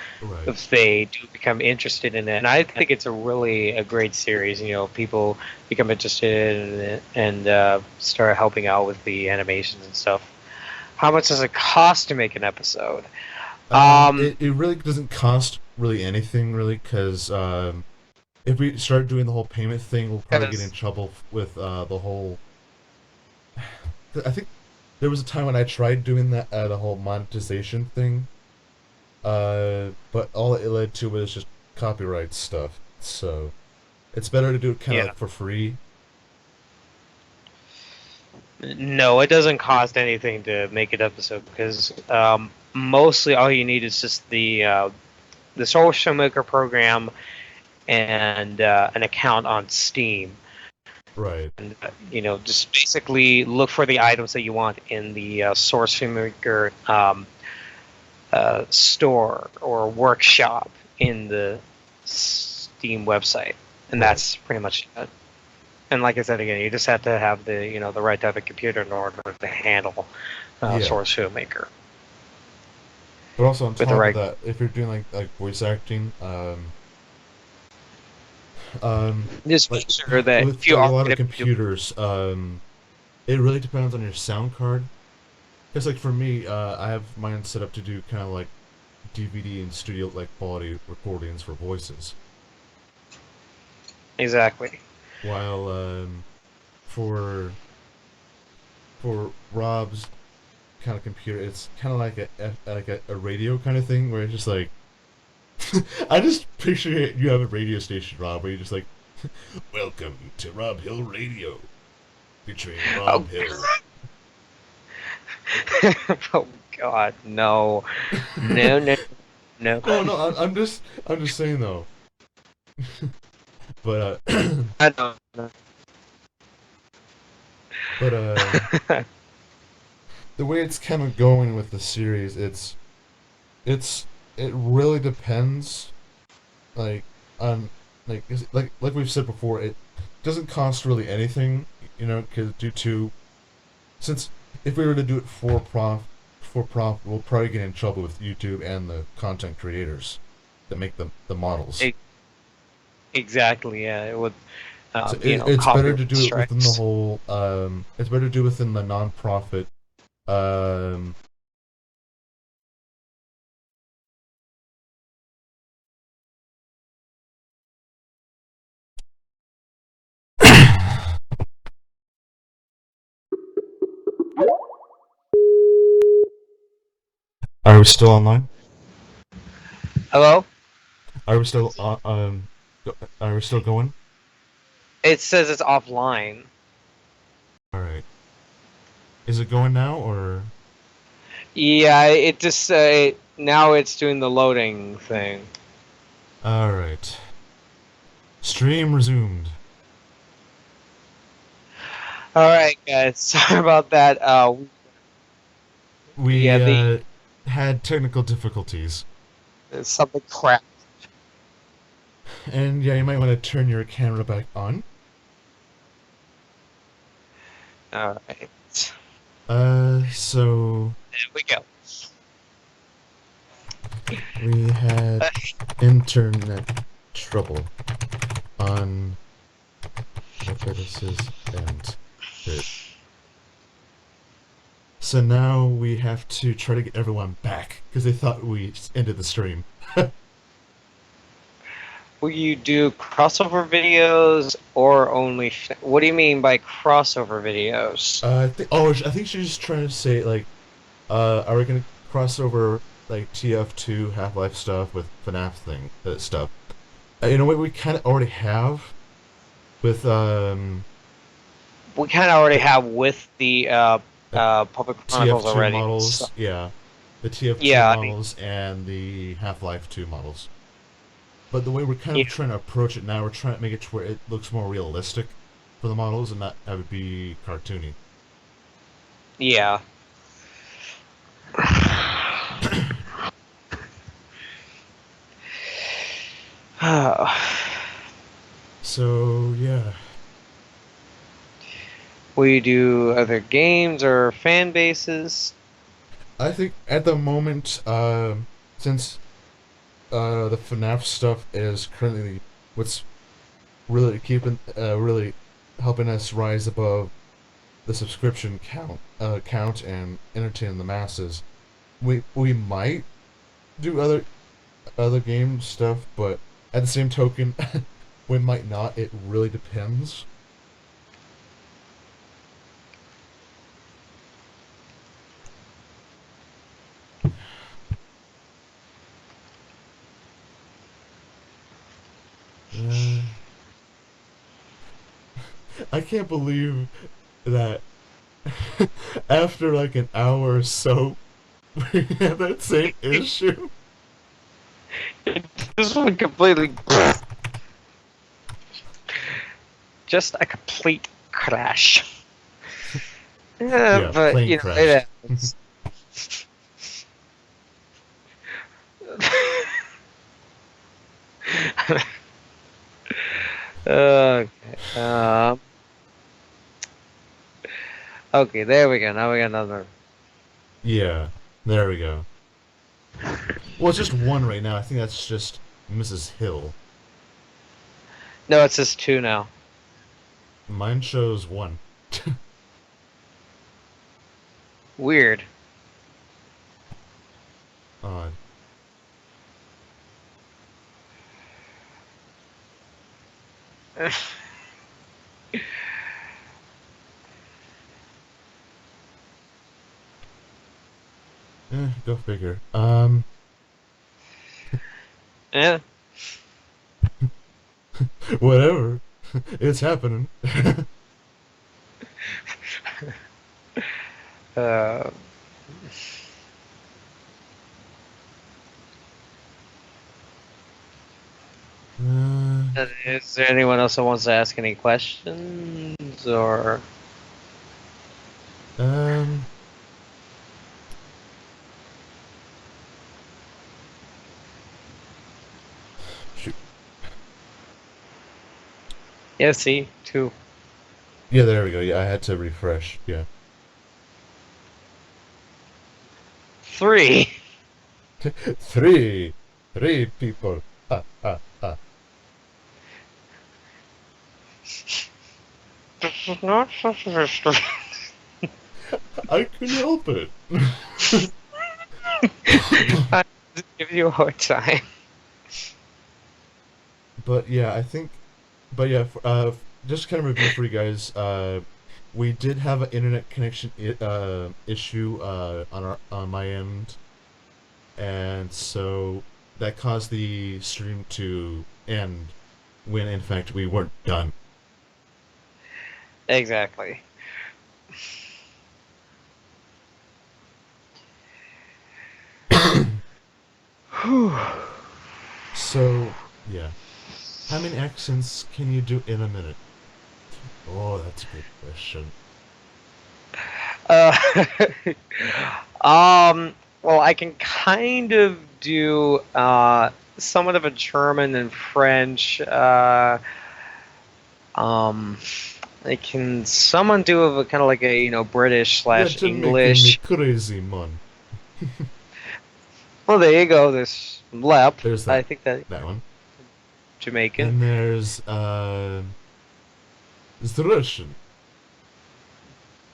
if they do become interested in it. And I think it's a great series. People become interested in it and start helping out with the animations and stuff. How much does it cost to make an episode? Um, It really doesn't cost really anything really because if we start doing the whole payment thing, we'll probably get in because trouble with the whole. I think there was a time when I tried doing that the whole monetization thing, but all it led to was just copyright stuff. So it's better to do it kind of yeah, like for free. no, it doesn't cost anything to make an episode because mostly all you need is just the social maker program and an account on Steam. Right. And just basically look for the items that you want in the source maker store or workshop in the Steam website, and Right. that's pretty much it. And like I said again, you just have to have the right type of computer in order to handle Yeah. source maker But also on with the top of right. that, if you're doing like voice acting, um, Just like make sure that with if you like a are lot of going to be doing, computers, it really depends on your sound card. Because like for me, I have mine set up to do kind of like DVD and studio like quality recordings for voices. exactly. While for Rob's kind of computer, it's kind of like a radio kind of thing where it's just like I just picture you have a radio station, Rob, where you're just like, "Welcome to Rob Hill Radio, featuring Oh, Rob Hill." oh God, no, no, no, no. No, no, I'm just saying though. But I don't know. but the way it's kind of going with the series, it's it really depends, like on like we've said before, it doesn't cost really anything, you know, because due to since if we were to do it for profit, we'll probably get in trouble with YouTube and the content creators that make the models. E- Exactly, yeah. It would. So it's better copyright to do it within the strikes. whole. It's better to do within the nonprofit. Um, are we still online? Hello? Are we still Are we still going? It says it's offline. All right. Is it going now or? Yeah, it just now it's doing the loading thing. All right. Stream resumed. All right, guys. Sorry about that. Yeah, We the had technical difficulties, something crap. and yeah, you might want to turn your camera back on. All right, So there we go. we had internet trouble on Lepidus's end. It. So now we have to try to get everyone back because they thought we ended the stream. Will you do crossover videos or only? What do you mean by crossover videos? I think she's just trying to say like, are we gonna cross over like TF2 Half Life stuff with FNAF thing stuff? In a way, we kind of already have with We kind of already the have with the uh, Public Chronicles TF2 already. So, models, yeah, the TF2 yeah, I mean, models and the Half Life 2 models. But the way we're kind yeah, of trying to approach it now, we're trying to make it to where it looks more realistic for the models and not have it be cartoony. yeah. So yeah, Will you do other games or fan bases? I think at the moment, since the FNAF stuff is currently what's really keeping, really helping us rise above the subscription count and entertain the masses. We might do other game stuff, but at the same token, we might not. It really depends. Uh, I can't believe that after like an hour or so, we have that same issue. This one completely, just a complete crash. Yeah, Yeah, but plane you know it crashed. happens. Okay. Okay, there we go. Now we got another. Yeah, there we go. Well, it's just one right now. I think that's just Mrs. Hill. No, it says two now. Mine shows one. Weird. Odd. Go figure. Yeah. Whatever. It's happening. Uh, uh, is there anyone else that wants to ask any questions or? um, shoot. Yeah, see, two. Yeah, there we go. Yeah, I had to refresh. Yeah. Three. Three. Three people. Ha, ha, ha. This is not such a history. I couldn't help it. I just give you a hard time. But yeah, I think. But yeah, just kind of review for you guys. We did have an internet connection issue on my end, and so that caused the stream to end when in fact we weren't done. Exactly. Whew. So yeah, how many accents can you do in a minute? Oh, that's a good question. Uh, um, well, I can kind of do somewhat of a German and French. Um, I can someone do a kind of like a British Yeah, slash to making me English. crazy, man. Well, there you go. There's Lep. There's I that think that that one. Jamaican. Then there's the Russian.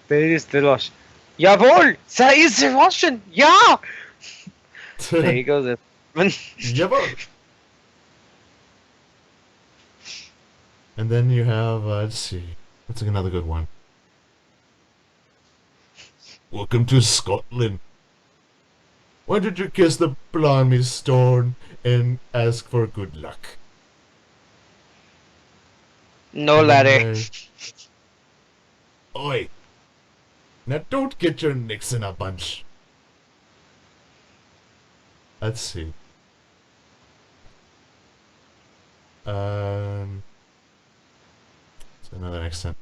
There is the Russian. Jawohl, that is the Russian. Yeah. There you go. The Jawohl. And then you have let's see, what's another good one? Welcome to Scotland. Why did you kiss the blimey stone and ask for good luck? no, And then laddie. there, oi, now don't get your nicks in a bunch. Let's see. Um, it's another accent.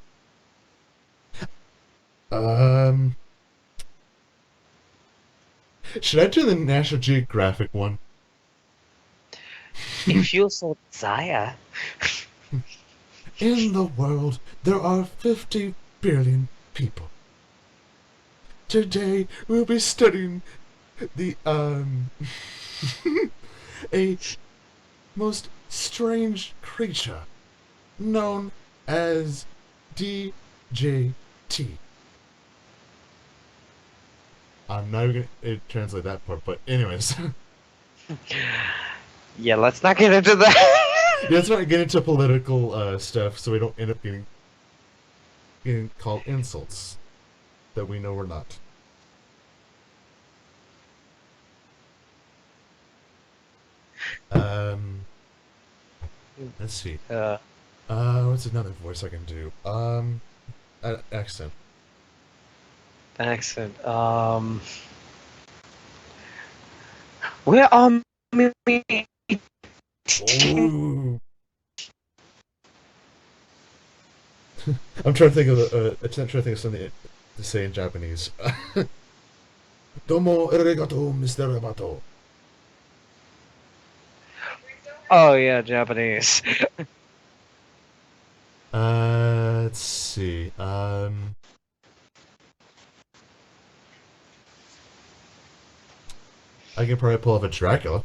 Um, should I do the National Geographic one? If you so desire. In the world, there are 50 billion people. Today, we'll be studying the, a most strange creature known as DJT. I'm not even gonna translate that part, but anyways. Yeah, let's not get into that. Yeah, let's not get into political stuff so we don't end up getting called insults that we know we're not. Um, let's see. uh, What's another voice I can do? Accent. accent. Where are me? Oh, I'm trying to think of I'm trying to think of something to say in Japanese. Domo arigato, Mr. Yamato. Oh yeah, Japanese. Let's see. I can probably pull off a Dracula.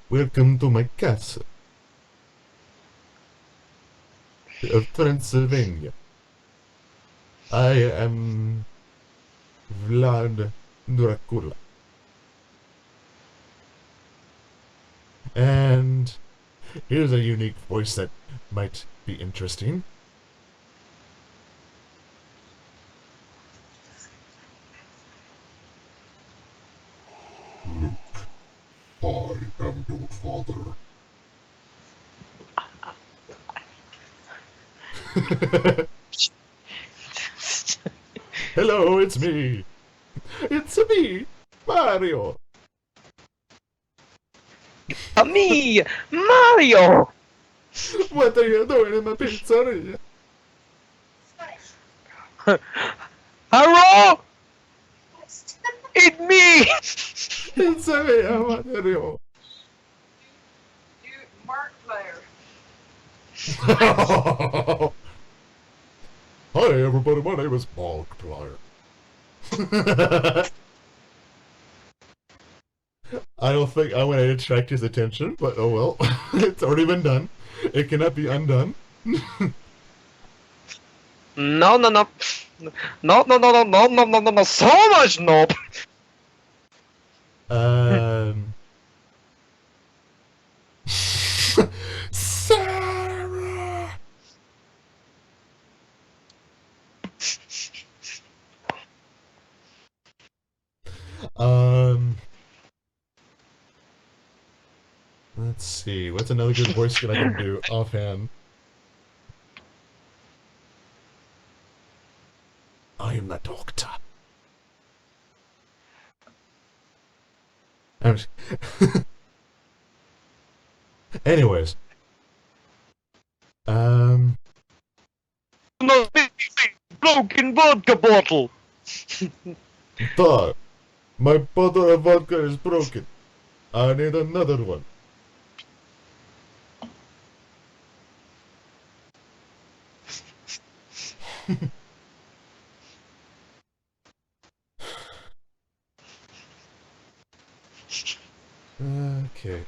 Welcome to my castle of Transylvania. I am Vlad Dracula. And here's a unique voice that might be interesting. I am your father. Hello, it's me. It's me, Mario. Me, Mario. What are you doing in my pizzeria? Hello, it's me. It's me, Mario. Hi, everybody. My name is Markiplier. I don't think I want to attract his attention, but oh well. It's already been done. It cannot be undone. No, no, no. No, no, no, no, no, no, no, no, no. So much nope. Um. Sarah. Um. Let's see. What's another good voice skill I can do offhand? I am the doctor. I'm just- Anyways, um, No, broken vodka bottle. Dog, my bottle of vodka is broken. I need another one. Okay.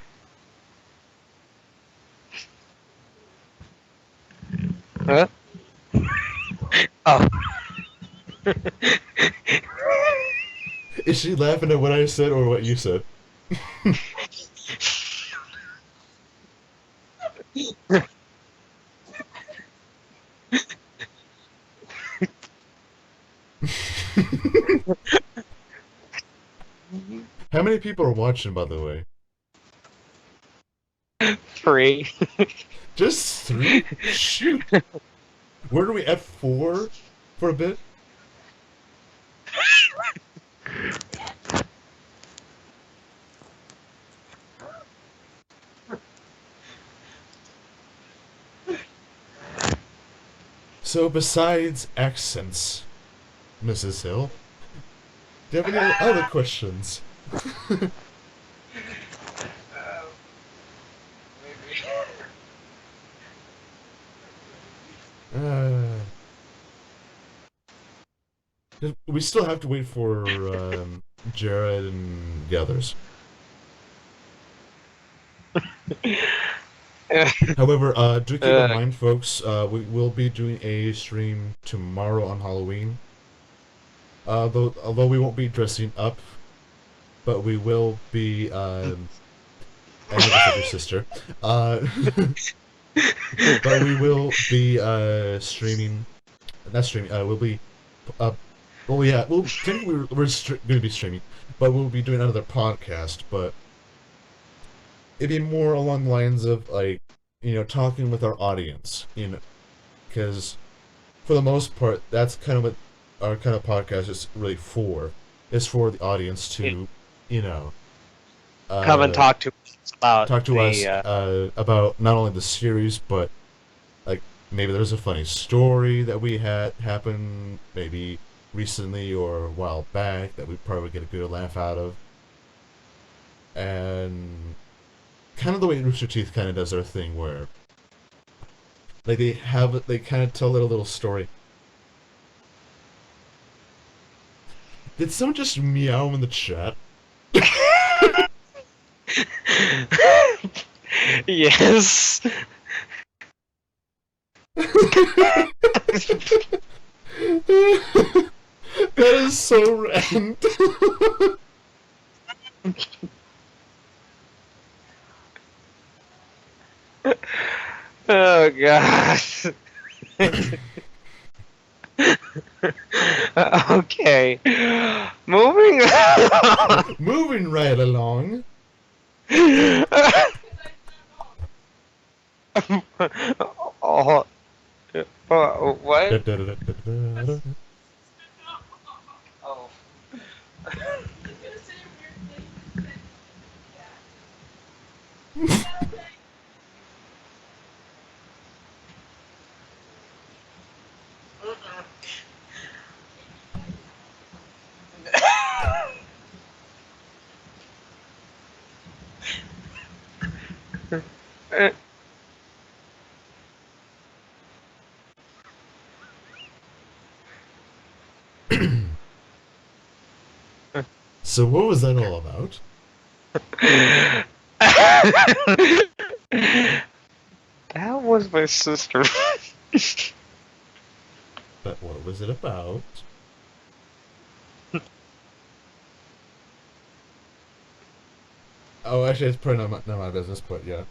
Huh? Oh. Is she laughing at what I said or what you said? How many people are watching, by the way? Free. Just three? Shoot. Were we at four for a bit? So, besides accents, Mrs. Hill, do you have any other questions? Uh, we still have to wait for Jared and the others. However, do keep in uh, mind, folks, we will be doing a stream tomorrow on Halloween. Although we won't be dressing up, but we will be. I never said your sister. Uh, but we will be streaming. Not streaming. We'll be. Uh, well, yeah. Well, technically we're going to be streaming, but we'll be doing another podcast. But it'd be more along the lines of like, talking with our audience. Because for the most part, that's kind of what our kind of podcast is really for. It's for the audience to, you know, come and uh, talk to us about talk to us the. about not only the series, but like maybe there's a funny story that we had happen maybe recently or a while back that we probably get a good laugh out of, and kind of the way Rooster Teeth kind of does their thing where like they kind of tell their little story. Did someone just meow in the chat? Yes. That is so random. Oh gosh. Okay. Moving on. Moving right along. Oh, what? Oh. So what was that all about? That was my sister. But what was it about? Oh, actually, it's probably not my business, but yeah.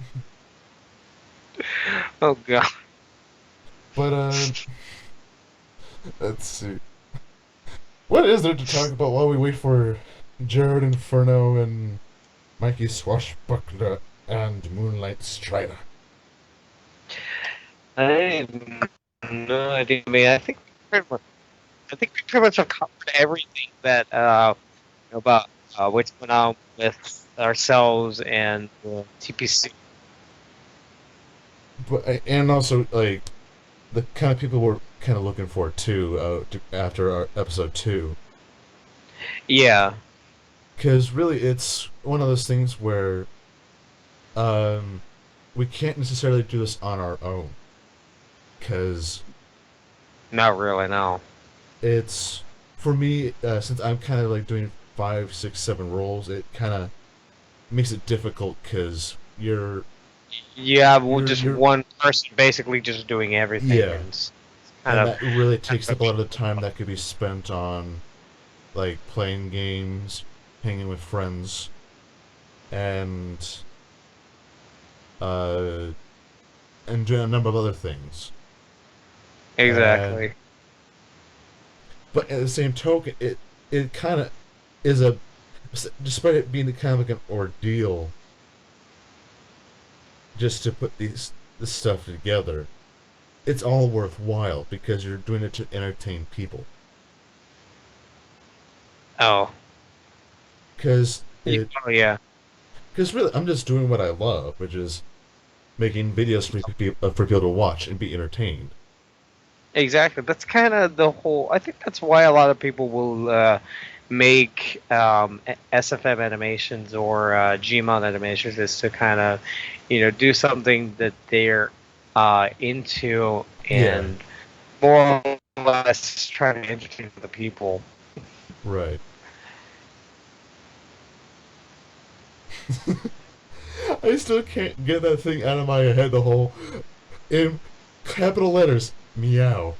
Oh god. But let's see. What is there to talk about while we wait for Jared Inferno and Mikey Swashbuckler and Moonlight Strider? I have no idea. I mean, I think we pretty much have covered everything that about what's going on with ourselves and TPC. But and also like the kind of people we're kind of looking for too after our episode 2, Yeah. because really it's one of those things where um we can't necessarily do this on our own, because Not really, no. it's for me, since I'm kind of like doing 5, 6, 7 roles, it kind of makes it difficult because You have just you're one person basically just doing everything, yeah, and it's kind and of that really takes up a lot of the time that could be spent on like playing games, hanging with friends, and uh, and doing a number of other things. And exactly. but at the same token, it kind of is a, despite it being kind of like an ordeal just to put this stuff together. It's all worthwhile because you're doing it to entertain people. Oh, Because it oh yeah, because really I'm just doing what I love, which is making videos for people to watch and be entertained. exactly. That's kind of the whole. I think that's why a lot of people will make SFM animations or Gmod animations is to kind of, do something that they're into Yeah, and more or less trying to entertain the people. right. I still can't get that thing out of my head. The whole in capital letters meow.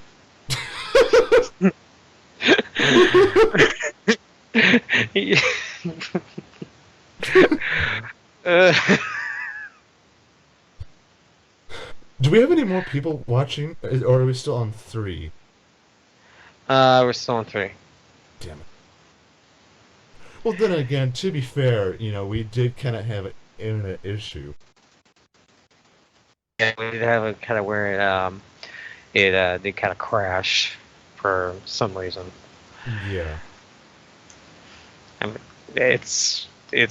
uh, Do we have any more people watching, or are we still on 3? we're still on three. Damn it. Well, then again, to be fair, we did kind of have an internet issue. Yeah, we did have a kind of where it did kind of crash for some reason. Yeah, I mean, it's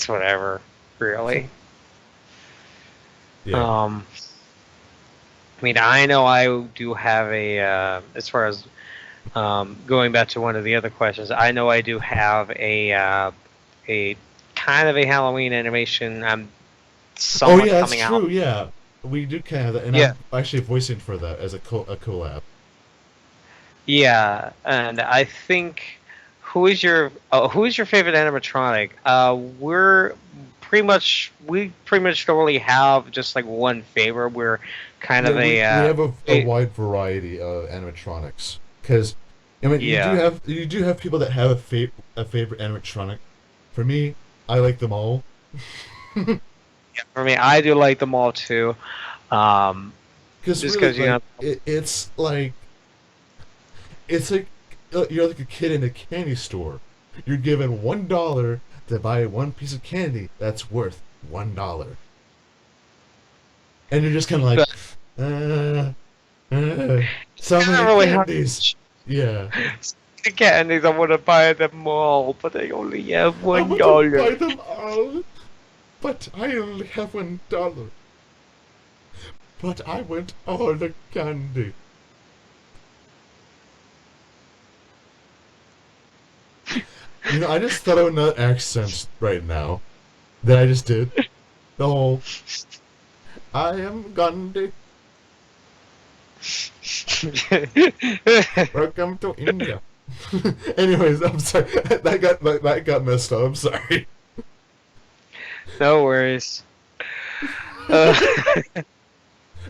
whatever, really. yeah. Um, I mean, I know I do have a as far as going back to one of the other questions. I know I do have a kind of a Halloween animation. I'm Oh somewhat yeah, that's coming out. true. Yeah, we do kind of have that, and Yeah, I'm actually voicing for that as a collab. yeah, and I think who is your favorite animatronic? We pretty much don't really have just like one favorite. We're kind Yeah, of we have a a wide variety of animatronics, because I mean yeah. you do have people that have a favorite animatronic. For me, I like them all. Yeah, for me, I do like them all too. Um, Because just really, because like it's like you're like a kid in a candy store. You're given $1 to buy one piece of candy that's worth $1, and you're just kind of like, but uh, uh, so I don't many really have candies. Yeah, the candies. I want to buy them all, but I only have I one want to dollar. buy them all, but I only have $1. But I want all the candy. I just thought of another accent right now that I just did. The whole I am Gandhi. Welcome to India. Anyways, I'm sorry. That got messed up. I'm sorry. No worries. Uh,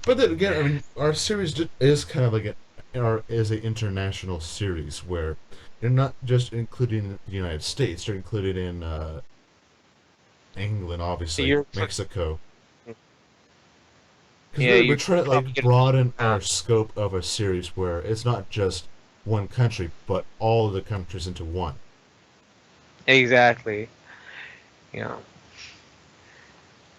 But then again, I mean, our series is kind of like our is an international series where they're not just included in the United States; they're included in England, obviously, You're, Mexico. Because yeah, really, we're you're trying to like probably broaden uh, our scope of a series where it's not just one country, but all of the countries into one. exactly. You know,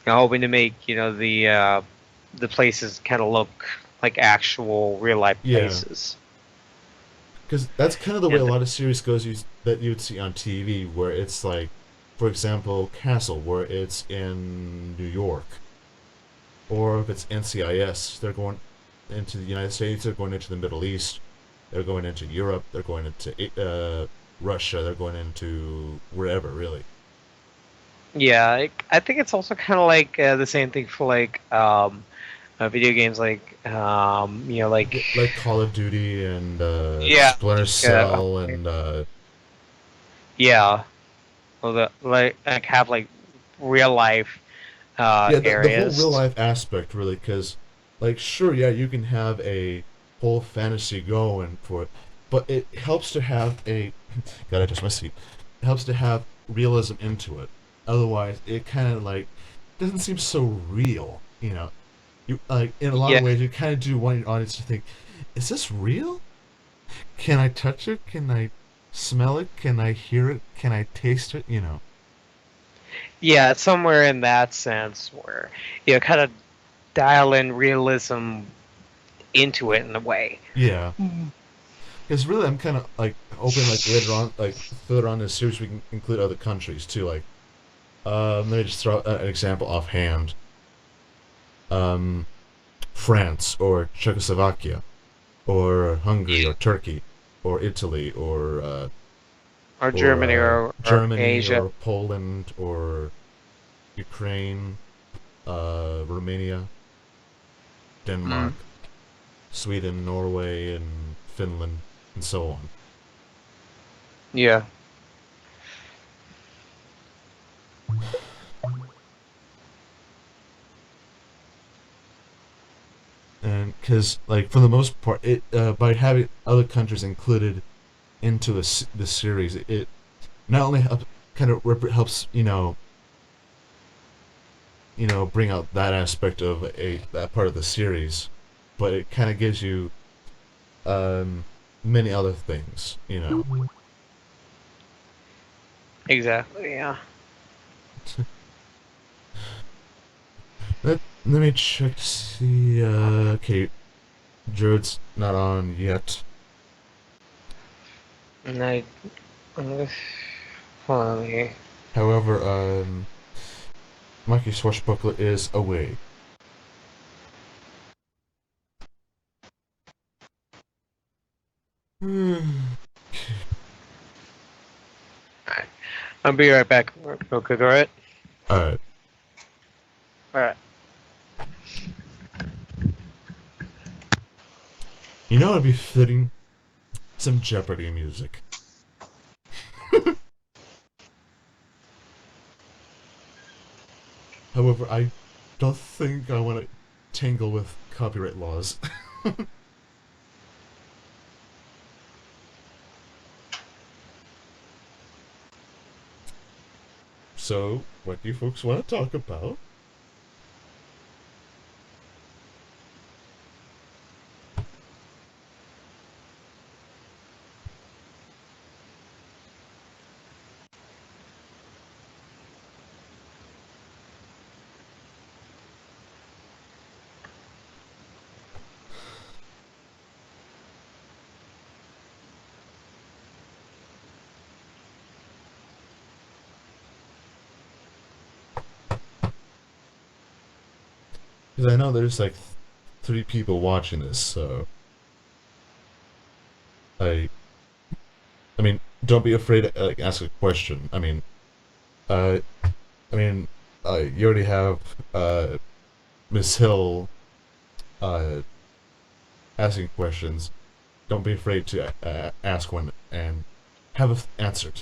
I'm hoping to make the places kind of look like actual real life Yeah, places. because that's kind of the way a And lot of series goes that you would see on TV, where it's like, for example, Castle, where it's in New York, or if it's NCIS, they're going into the United States, they're going into the Middle East, they're going into Europe, they're going into Russia, they're going into wherever, really. yeah, I think it's also kind of like the same thing for like video games, like Like Call of Duty and yeah, Splinter Cell and yeah, well, like have like real life yeah, the whole real areas. life aspect, really, because like sure, yeah, you can have a whole fantasy going for it, but it helps to have a gotta adjust my seat. It helps to have realism into it. Otherwise, it kind of like doesn't seem so real. You like in a lot Yeah, of ways, you kind of do want your audience to think, "Is this real? Can I touch it? Can I smell it? Can I hear it? Can I taste it?" yeah, it's somewhere in that sense where kind of dial in realism into it in a way. Yeah. Because really, I'm kind of like hoping like later on, like further on in the series, we can include other countries too. Like, let me just throw an example offhand. Um, France or Czechoslovakia or Hungary or Turkey or Italy Or or Germany or Germany Asia. or Poland or Ukraine, Romania, Mm, Denmark, Sweden, Norway, and Finland, and so on. yeah, And because, like, for the most part, it by having other countries included into the series, it not only kind of helps bring out that aspect of a that part of the series, but it kind of gives you um, many other things. exactly. Yeah. Let me check to see. Okay, Jared's not on yet. And uh, hold on, let me- However, Mikey Swashbuckler is away. alright. I'll be right back real quick. All right. Alright. All right. It'd be fitting some Jeopardy music. However, I don't think I want to tangle with copyright laws. So, what do you folks want to talk about? Because I know there's like three people watching this, so I, I mean, don't be afraid to like ask a question. Uh, I mean, you already have Miss Hill uh asking questions. Don't be afraid to ask one and have it answered.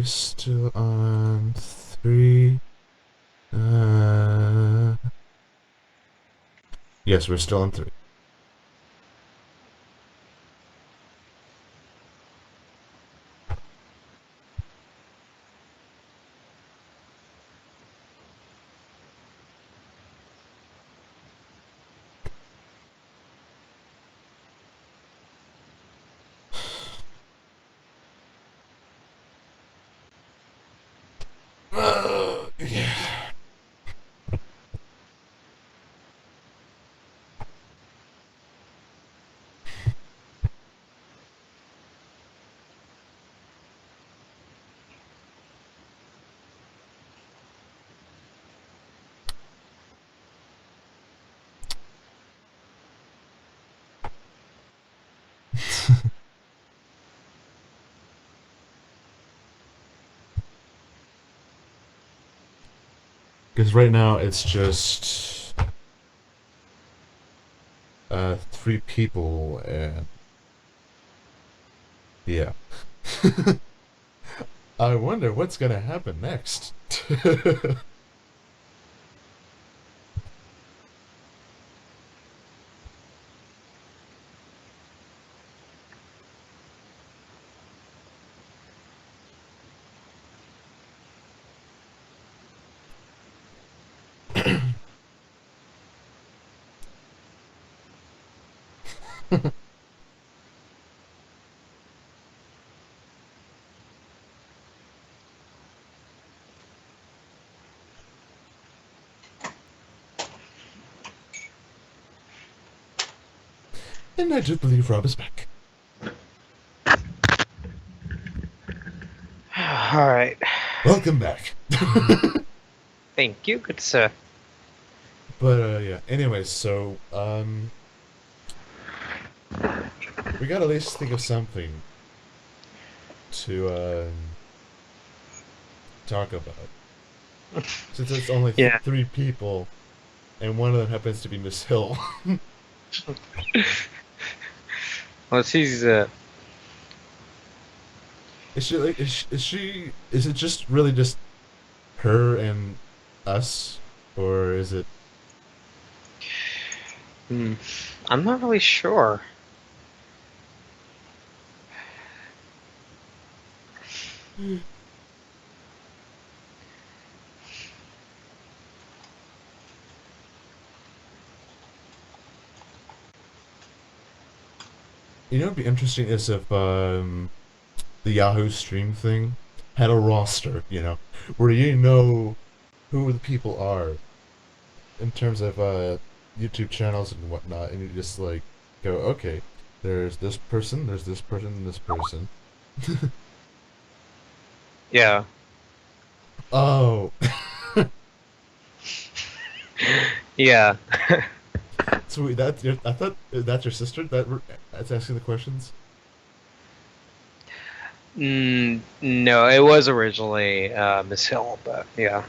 we still on three? Uh, yes, we're still on three. Yeah. Because right now it's just three people, and yeah. I wonder what's gonna happen next. And I do believe Rob is back. All right. Welcome back. Thank you, good sir. But yeah. Anyways, we gotta at least think of something to talk about. Since it's only Yeah. three people, and one of them happens to be Miss Hill. Well, she's Is she like is it just really just her and us, or is it? hmm, I'm not really sure. You know, what'd be interesting is if the Yahoo Stream thing had a roster, where you know who the people are in terms of YouTube channels and whatnot, and you just like go, okay, there's this person, and this person. Yeah. Oh, Yeah. sweet. I thought that's your sister that's asking the questions. No, it was originally Miss Hill, but yeah.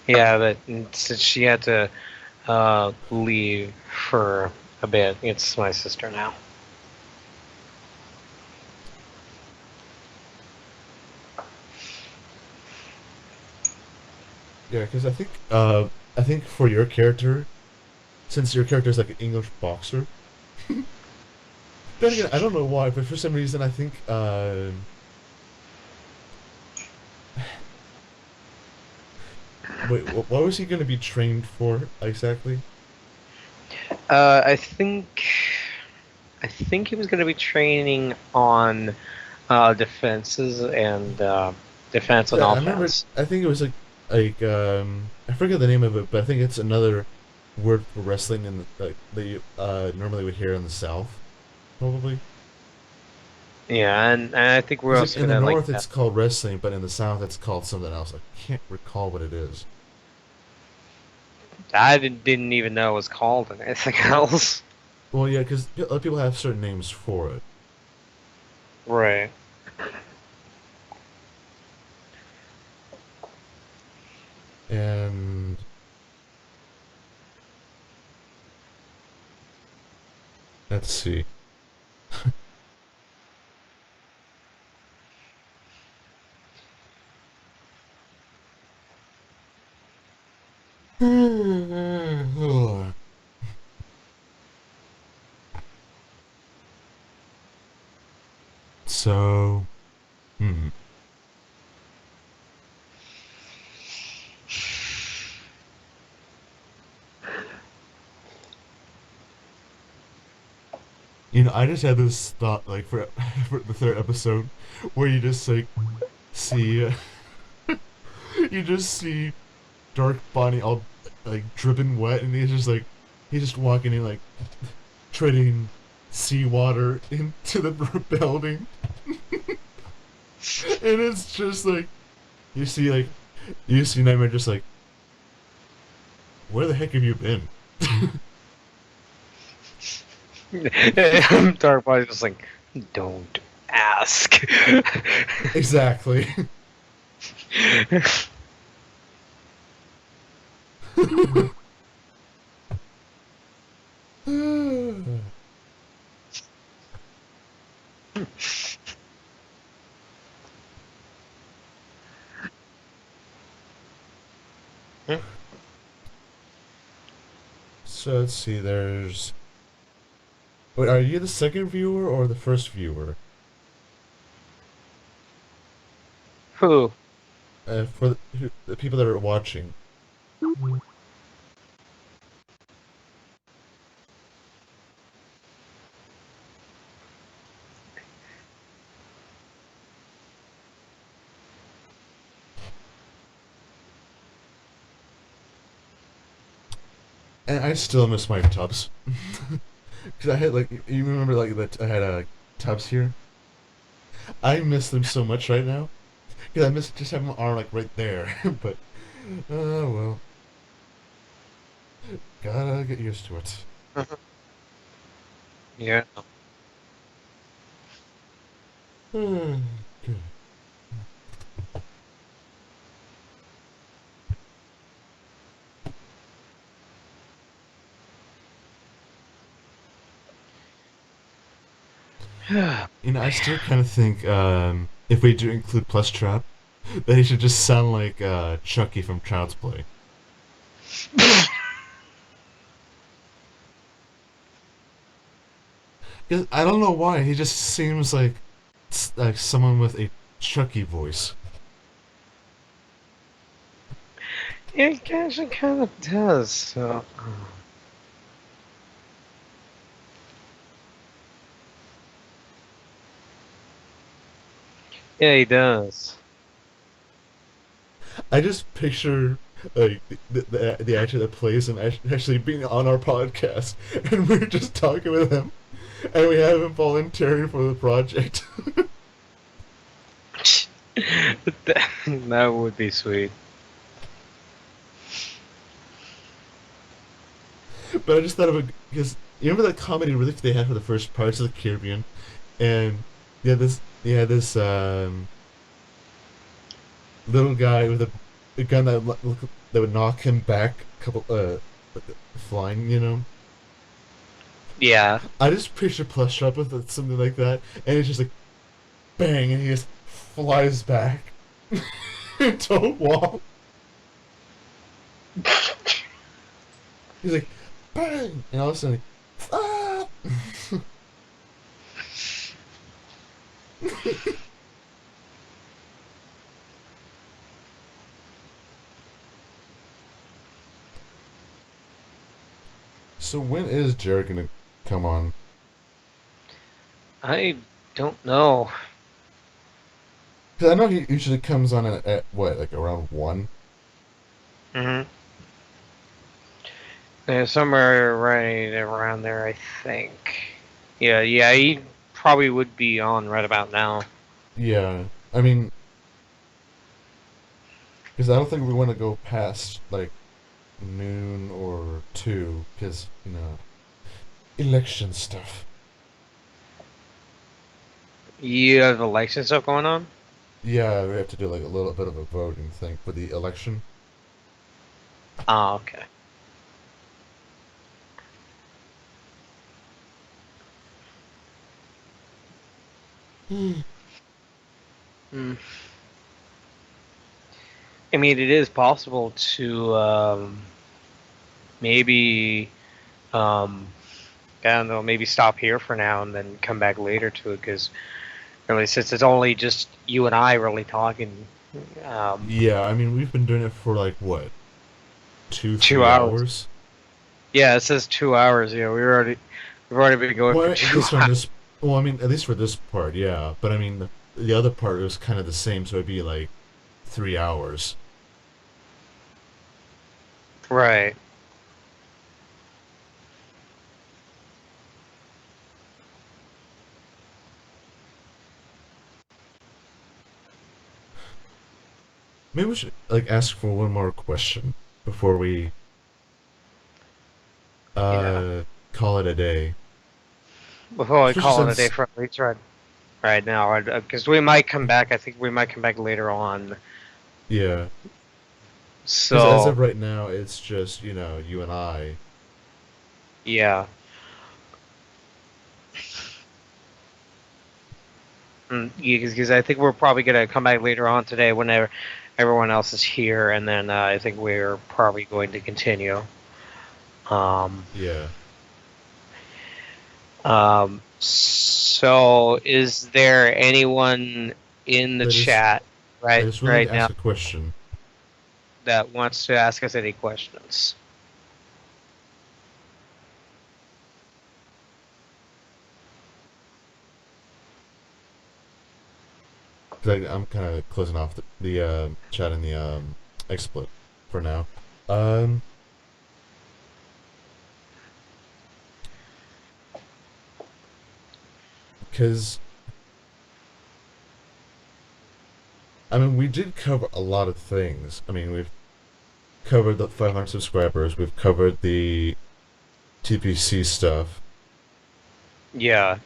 Yeah, but since she had to leave for a bit, it's my sister now. Yeah, because I think for your character, since your character is like an English boxer. Then again, I don't know why, but for some reason I think wait, what was he going to be trained for exactly? I think he was going to be training on defenses and defense and Yeah, I remember. offense. I think it was like I forget the name of it, but I think it's another word for wrestling in that you normally would hear in the South, probably. Yeah, and I think we're Because like also in the gonna like North it's called wrestling, but in the South it's called something else. I can't recall what it is. I didn't even know it was called anything else. Well, yeah, because other people have certain names for it, Right. and let's see. So, hmm. I just had this thought, like, for for the third episode, where you just like see, you just see Dark Bonnie all like dripping wet, and he's just walking in like treading seawater into the building, and it's just like you see like you see Nightmare just like, where the heck have you been? Dark Body's just like, don't ask. Exactly. So let's see. There's. Wait, are you the second viewer or the first viewer? Who? For the people that are watching. And I still miss my tubs. Because I had like, you remember like that I had tubs here? I miss them so much right now. Because I miss just having my arm like right there. But, well, gotta get used to it. Yeah. Good. I still kind of think if we do include Plus Trap, that he should just sound like Chucky from Child's Play. 'Cause I don't know why, he just seems like someone with a Chucky voice. Yeah, it actually kind of does. So. Yeah, he does. I just picture like the actor that plays him actually being on our podcast, and we're just talking with him, and we have him volunteering for the project. That would be sweet. But I just thought of it because you remember that comedy relief they had for the first Pirates of the Caribbean, and this little guy with a gun that would knock him back a couple flying, Yeah. I just picture Plush up with something like that, and it's just like bang, and he just flies back into a wall. He's like bang, and all of a sudden, ah! So when is Jared gonna come on? I don't know. Because I know he usually comes on at what, like around 1. Hmm. Yeah, somewhere right around there, I think. Yeah, yeah, he probably would be on right about now. Yeah, I mean, because I don't think we want to go past like noon or 2, because election stuff. You have election stuff going on? Yeah, we have to do like a little bit of a voting thing for the election. Oh, okay. Mm. I mean, it is possible to. maybe um, I don't know, maybe stop here for now and then come back later to it because really, since it's only just you and I really talking, um, Yeah, I mean, we've been doing it for like what, two, two three hours. hours? Yeah, it says 2 hours. We've already been going for Well, at two least on hours. this. Well, I mean, at least for this part, yeah. But I mean, the other part was kind of the same, so it'd be like 3 hours. Right. Maybe we should like ask for one more question before we Yeah. uh call it a day. Before we Especially call it a day since, for at least right now, because we might come back. I think we might come back later on. yeah, because as So of right now, it's just you and I. yeah. Because I think we're probably gonna come back later on today whenever everyone else is here, and then I think we're probably going to continue. Um, Yeah, so is there anyone in the that is chat that right is willing right to now ask a question. that wants to ask us any questions? Because I'm kind of closing off the chat in the XSplit for now. Um, because I mean, we did cover a lot of things. I mean, we've covered the 500 subscribers. We've covered the TPC stuff. Yeah.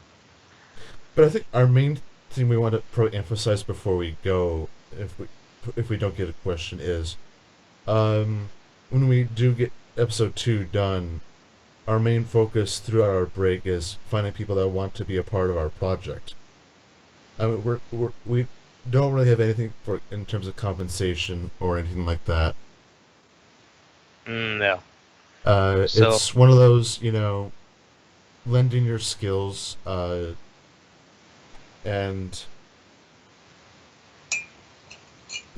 But I think our main thing we want to probably emphasize before we go, if we don't get a question, is when we do get episode 2 done, our main focus throughout our break is finding people that want to be a part of our project. I mean, we don't really have anything for in terms of compensation or anything like that. No. So It's one of those, lending your skills and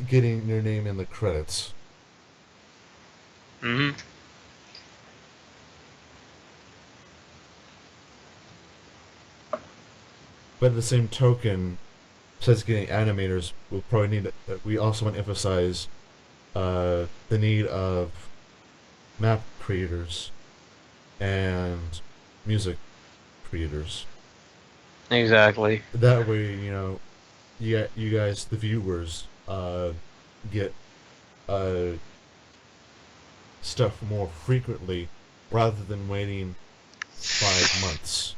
getting your name in the credits. hmm But at the same token, besides getting animators, we'll probably need. We also want to emphasize the need of map creators and music creators. exactly. That way, you guys, the viewers, get uh, stuff more frequently rather than waiting 5 months.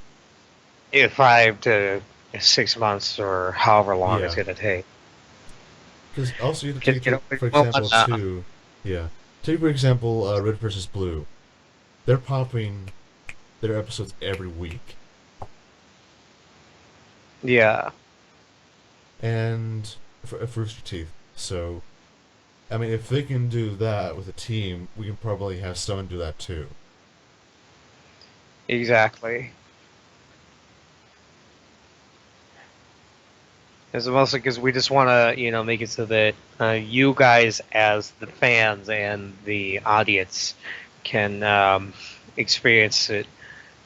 5 to 6 months or however long it's Yeah, gonna take. because also you have to Because take, we for don't example, wanna. too. Yeah, take for example, Red versus Blue. They're popping their episodes every week, Yeah. and for Rooster Teeth. So, I mean, if they can do that with a team, we can probably have someone do that too. Exactly. It's mostly because we just want to, make it so that you guys, as the fans and the audience, can experience it,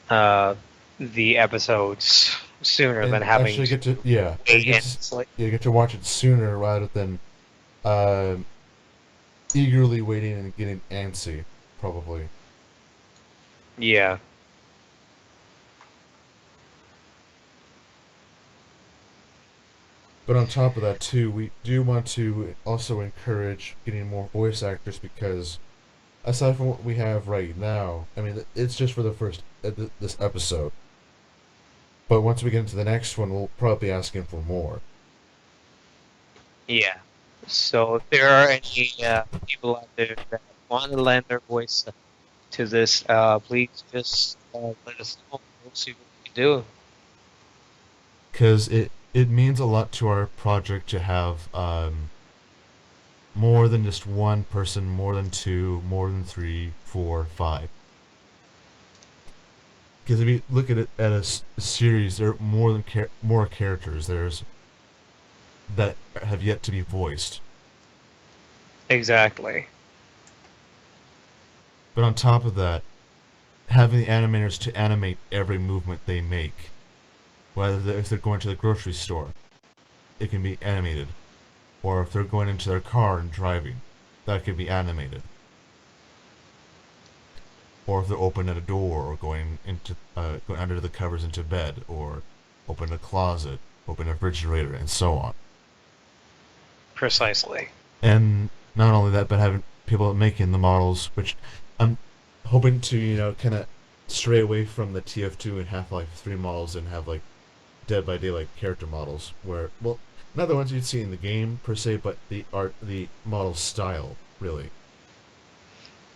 uh, the episodes sooner than And having actually to get to yeah, wait endlessly. you get to watch it sooner rather than uh, eagerly waiting and getting antsy, probably. Yeah. But on top of that, too, we do want to also encourage getting more voice actors because aside from what we have right now, I mean, it's just for the first this episode. But once we get into the next one, we'll probably be asking for more. Yeah. So if there are any people out there that want to lend their voice to this, please just let us know. We'll see what we can do. Because it means a lot to our project to have more than just one person, more than two, more than three, four, five. Because if you look at it at a series, there are more characters. There's that have yet to be voiced. Exactly. But on top of that, having the animators to animate every movement they make, if they're going to the grocery store, it can be animated, or if they're going into their car and driving, that can be animated. Or if they're opening a door, or going under the covers into bed, or open a closet, open a refrigerator, and so on. Precisely. And not only that, but having people making the models, which I'm hoping to, kind of stray away from the TF2 and Half-Life 3 models and have like Dead by Daylight character models, where, well, not the ones you'd see in the game per se, but the model style, really.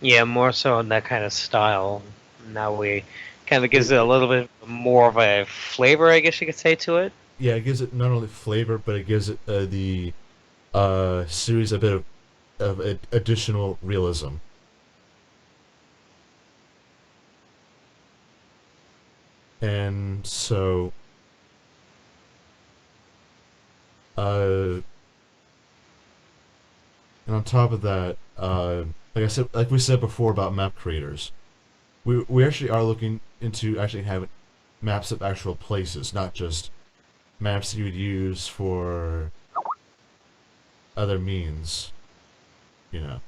Yeah, more so in that kind of style. Now we kind of gives It, it a it, little bit more of a flavor, I guess you could say, to it. yeah, it gives it not only flavor, but it gives it the series a bit of additional realism. And so, uh, and on top of that, like we said before about map creators, we actually are looking into actually having maps of actual places, not just maps that you would use for other means. You know.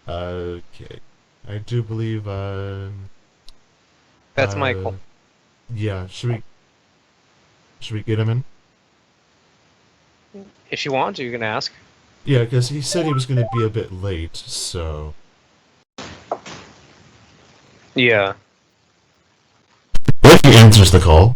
Okay. I do believe. That's Michael. Uh. Yeah. Should we get him in? If you want to, you can ask. Yeah, because he said he was going to be a bit late. So. Yeah. What if he answers the call?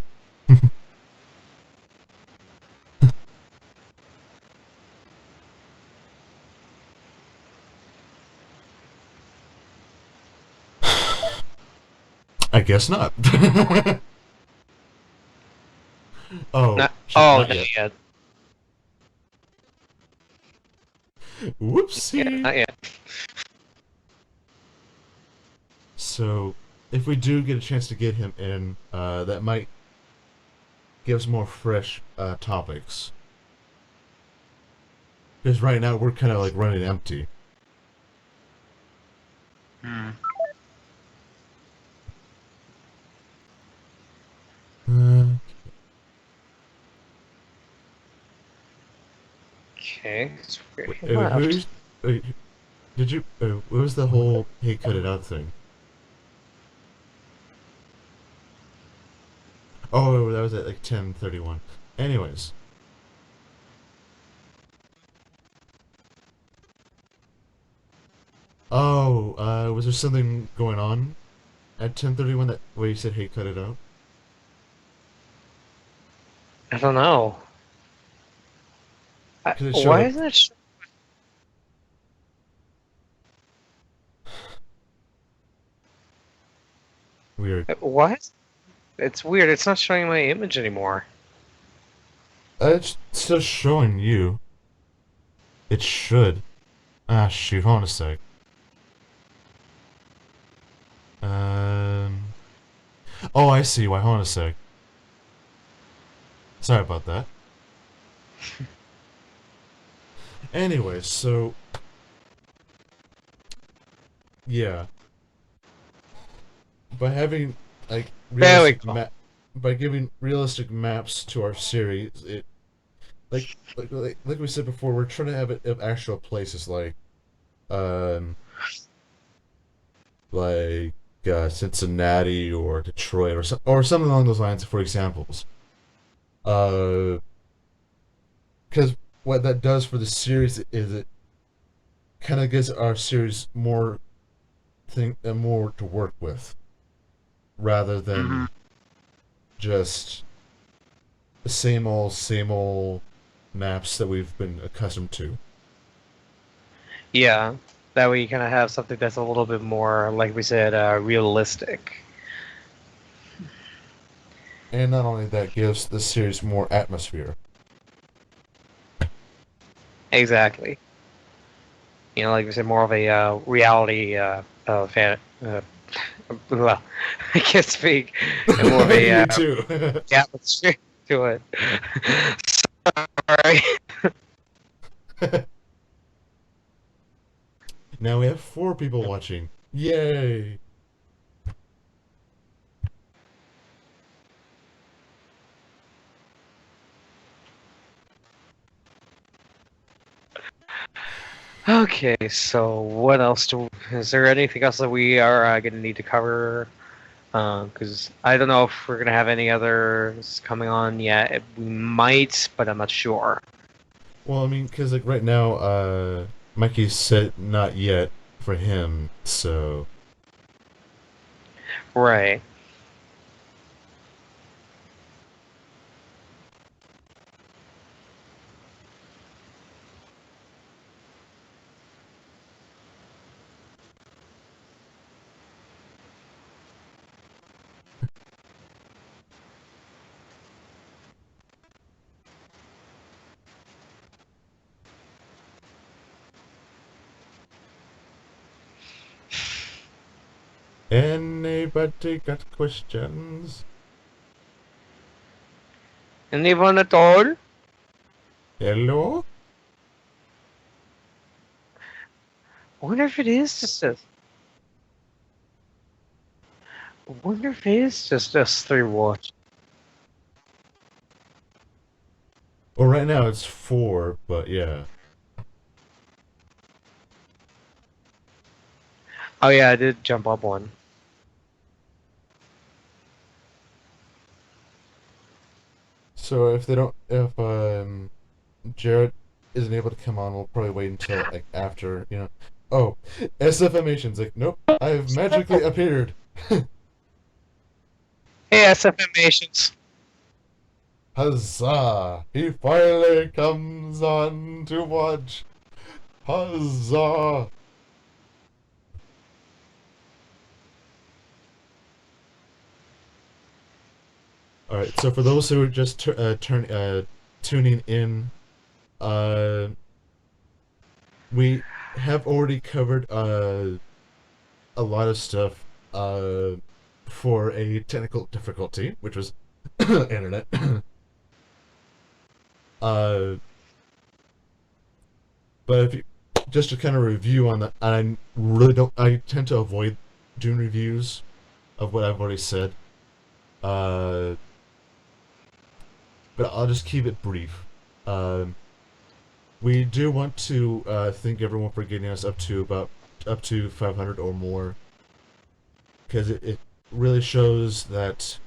I guess not. Oh, Not. shit, Oh, not not yet. yet. Yeah, Whoopsie. not yet. So, if we do get a chance to get him in, that might give us more fresh topics. Because right now we're kind of like running empty. Hmm. Uh, Okay. It's weird. He who's left. did you? What was the whole "hey, cut it out" thing? Oh, that was at like 10:31. Anyways, oh, was there something going on at 10:31 that where you said "hey, cut it out"? I don't know. Because it showed Why up isn't it? weird. What? It's weird. It's not showing my image anymore. It's still showing you. It should. Ah, shoot. Hold on a sec. Um. Oh, I see why. Hold on a sec. Sorry about that. Anyways, so yeah, by having like There we realistic go. map, by giving realistic maps to our series, it like we said before, we're trying to have it of actual places um like Cincinnati or Detroit or something along those lines for examples. Uh, because what that does for the series is it kind of gives our series more to work with rather Hmm. than just the same old maps that we've been accustomed to. Yeah. That way you kind of have something that's a little bit more, like we said, realistic. And not only that gives the series more atmosphere. exactly. Like we said, more of a reality fan. Well, I can't speak. And more of a Me too. atmosphere to it. Sorry. Now we have 4 people watching. Yay! Okay, so what else is there anything else that we are going to need to cover? Because I don't know if we're going to have any others coming on yet. We might, but I'm not sure. Well, I mean, because like right now, Mikey said not yet for him, so Right. anybody got questions? Anyone at all? Hello? I wonder if it is just us. I wonder if it is just us three watch. Well, right now it's 4, but yeah. Oh yeah, I did jump up one. So if Jared isn't able to come on, we'll probably wait until like after, you know. Oh, SFMation's like, nope, I've magically appeared. Hey, SFMations. Huzzah! He finally comes on to watch. Huzzah! All right. So for those who are just tuning in, uh, we have already covered a lot of stuff for a technical difficulty, which was internet. uh, but if you just to kind of review on that, I really don't. I tend to avoid doing reviews of what I've already said. Uh, but I'll just keep it brief. Um, we do want to thank everyone for getting us up to 500 or more, because it really shows that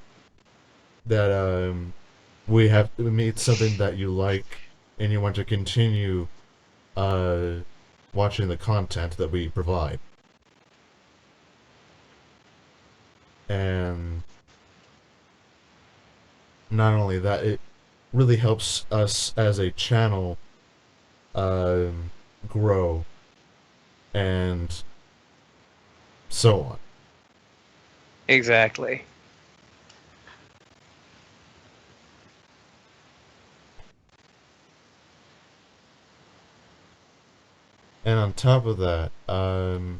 we made something that you like and you want to continue uh, watching the content that we provide. And not only that, it really helps us as a channel um, grow and so on. Exactly. And on top of that, on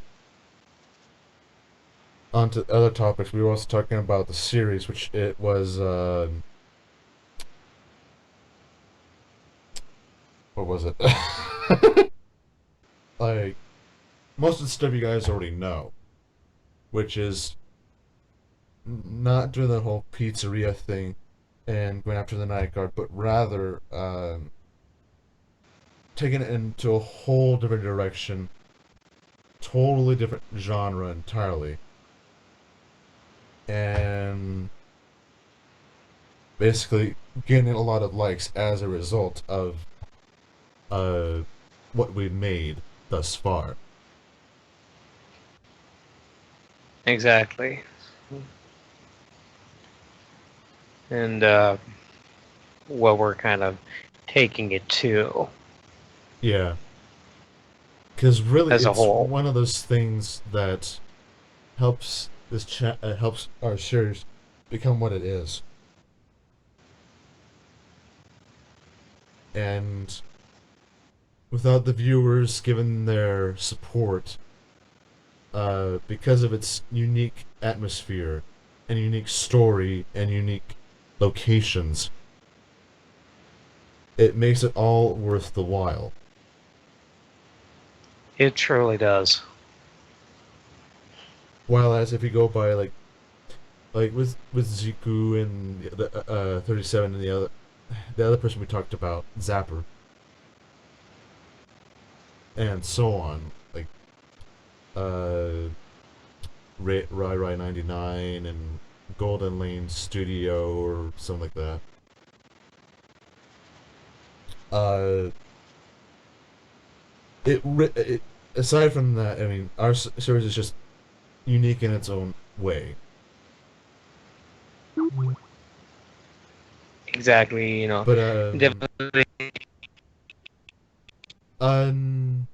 to other topics, we were also talking about the series, which it was, what was it? Like, most of the stuff you guys already know, which is not doing the whole pizzeria thing and going after the night guard, but rather taking it into a whole different direction, totally different genre entirely, and basically getting a lot of likes as a result of uh, what we've made thus far. Exactly. And what we're kind of taking it to Yeah, because really, as a it's whole. one of those things that helps our series become what it is, and without the viewers giving their support, because of its unique atmosphere and unique story and unique locations, it makes it all worth the while. It truly does. While as if you go by like with Ziku and the 37 and the other person we talked about, Zapper, and so on, like uh Rai Rai 99 and Golden Lane Studio or something like that. Uh, it aside from that, I mean, our series is just unique in its own way. Exactly, But definitely um,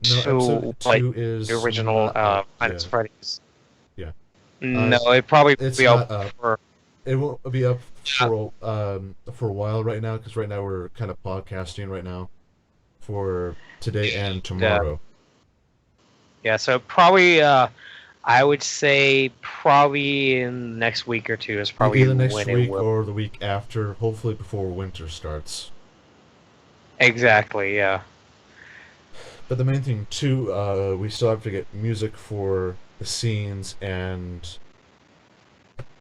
no, episode to like two the is original not up Finance yet. Freddy's. Yeah, No, it probably will it's be out not up. for It won't be up uh, for a while right now because right now we're kind of podcasting right now for today and the tomorrow. yeah. So probably I would say probably in the next week or two is probably Either next when it week will. or the week after, hopefully before winter starts. Exactly, yeah. But the main thing too, we still have to get music for the scenes, and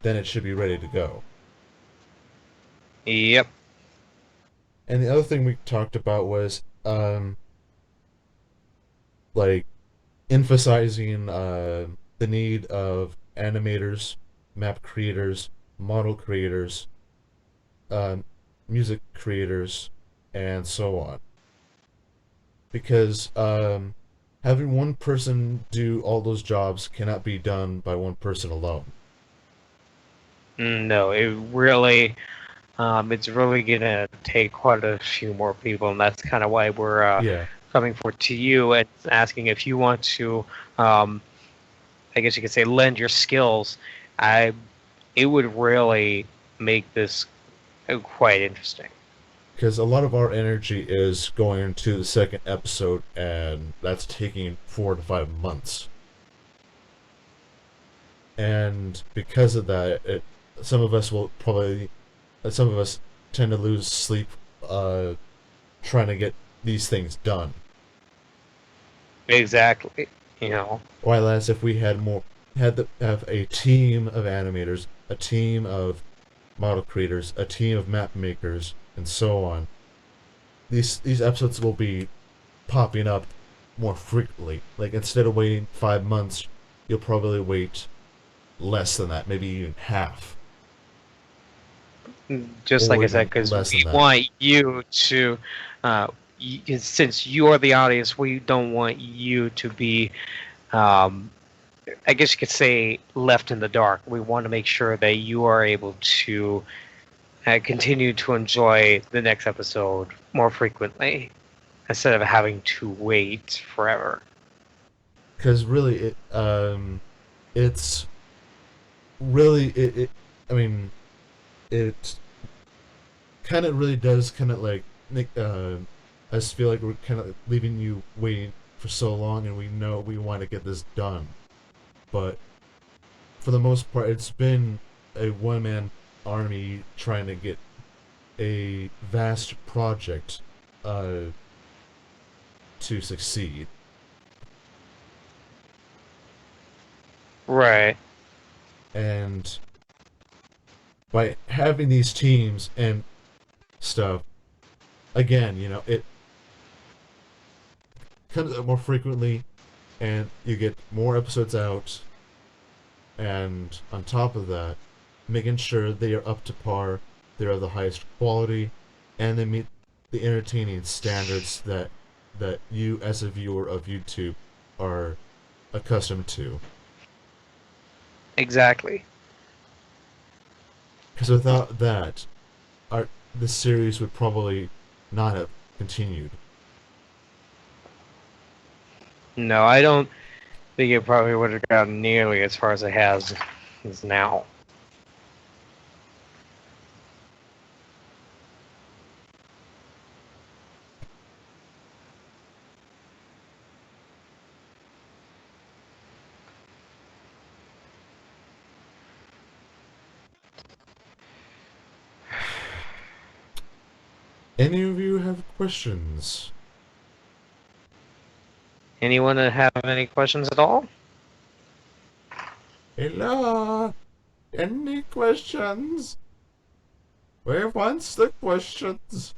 then it should be ready to go. Yep. And the other thing we talked about was like emphasizing the need of animators, map creators, model creators, um, music creators, and so on. Because having one person do all those jobs cannot be done by one person alone. No, it's really gonna take quite a few more people, and that's kind of why we're Yeah, coming forward to you and asking if you want to, um, I guess you could say, lend your skills. I, it would really make this quite interesting. because a lot of our energy is going into the second episode, and that's taking 4 to 5 months. And because of that, some of us will probably, some of us tend to lose sleep uh, trying to get these things done. Exactly. You know. While as if we have a team of animators, a team of model creators, a team of map makers, and so on, these episodes will be popping up more frequently. Like instead of waiting 5 months, you'll probably wait less than that, maybe even half, Just like or I said, even because less we than that. want you to, since you are the audience, we don't want you to be, um, I guess you could say, left in the dark. We want to make sure that you are able to continue to enjoy the next episode more frequently instead of having to wait forever. Because really, it's really I mean, it kind of really does kind of like make us feel like we're kind of leaving you waiting for so long, and we know we want to get this done. But for the most part, it's been a one man army trying to get a vast project uh, to succeed. Right. And by having these teams and stuff, again, it comes out more frequently, and you get more episodes out, and on top of that, making sure they are up to par, they are the highest quality, and they meet the entertaining standards that you as a viewer of YouTube are accustomed to. Exactly. Because without that, our this series would probably not have continued. No, I don't think it probably would have gotten nearly as far as it has is now. Any of you have questions? Anyone have any questions at all? Hello? Any questions? Where wants the questions?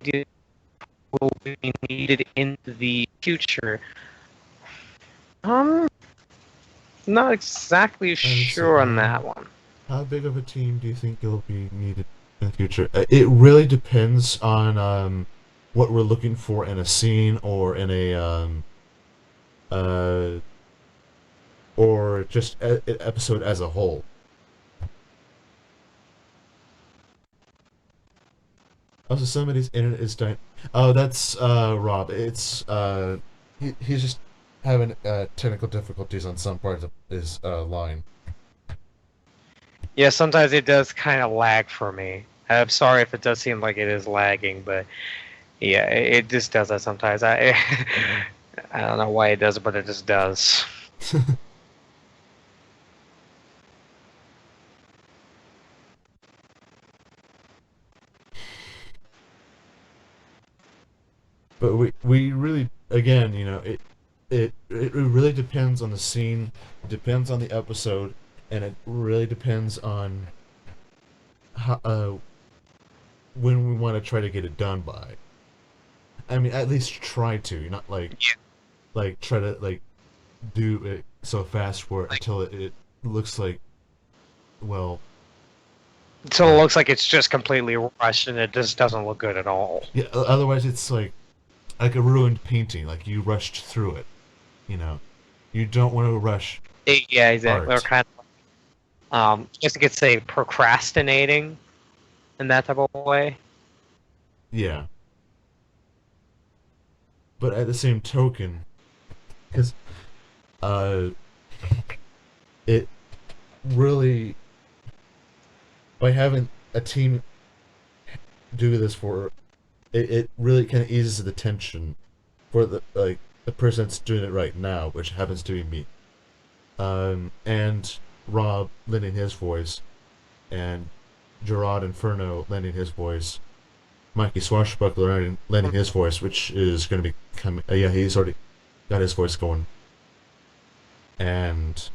Do will be needed in the future? Um, not exactly Let me see. sure on that one. How big of a team do you think you'll be needed in the future? It really depends on what we're looking for in a scene or in a uh or just an episode as a whole. Also, somebody's internet is dying. Oh, that's Rob. It's he's just having technical difficulties on some parts of his line. Yeah, sometimes it does kind of lag for me. I'm sorry if it does seem like it is lagging, but yeah, it just does that sometimes. I don't know why it does it, but it just does. But we really, again, you know, it really depends on the scene, it depends on the episode, and it really depends on how, when we want to try to get it done by. I mean, at least try to, not like try to like do it so fast for it until it looks like, well, So it looks like it's just completely rushed, and it just doesn't look good at all. yeah. Otherwise, it's like a ruined painting. Like you rushed through it. You know, you don't want to rush Yeah, exactly. Or art. kind of, I guess you could say procrastinating in that type of way. Yeah, but at the same token, because uh, it really by having a team do this for it really kind of eases the tension for the person that's doing it right now, which happens to be me. And Rob lending his voice, and Gerard Inferno lending his voice, Mikey Swashbuckler lending his voice, which is going to be coming. Yeah, he's already got his voice going, and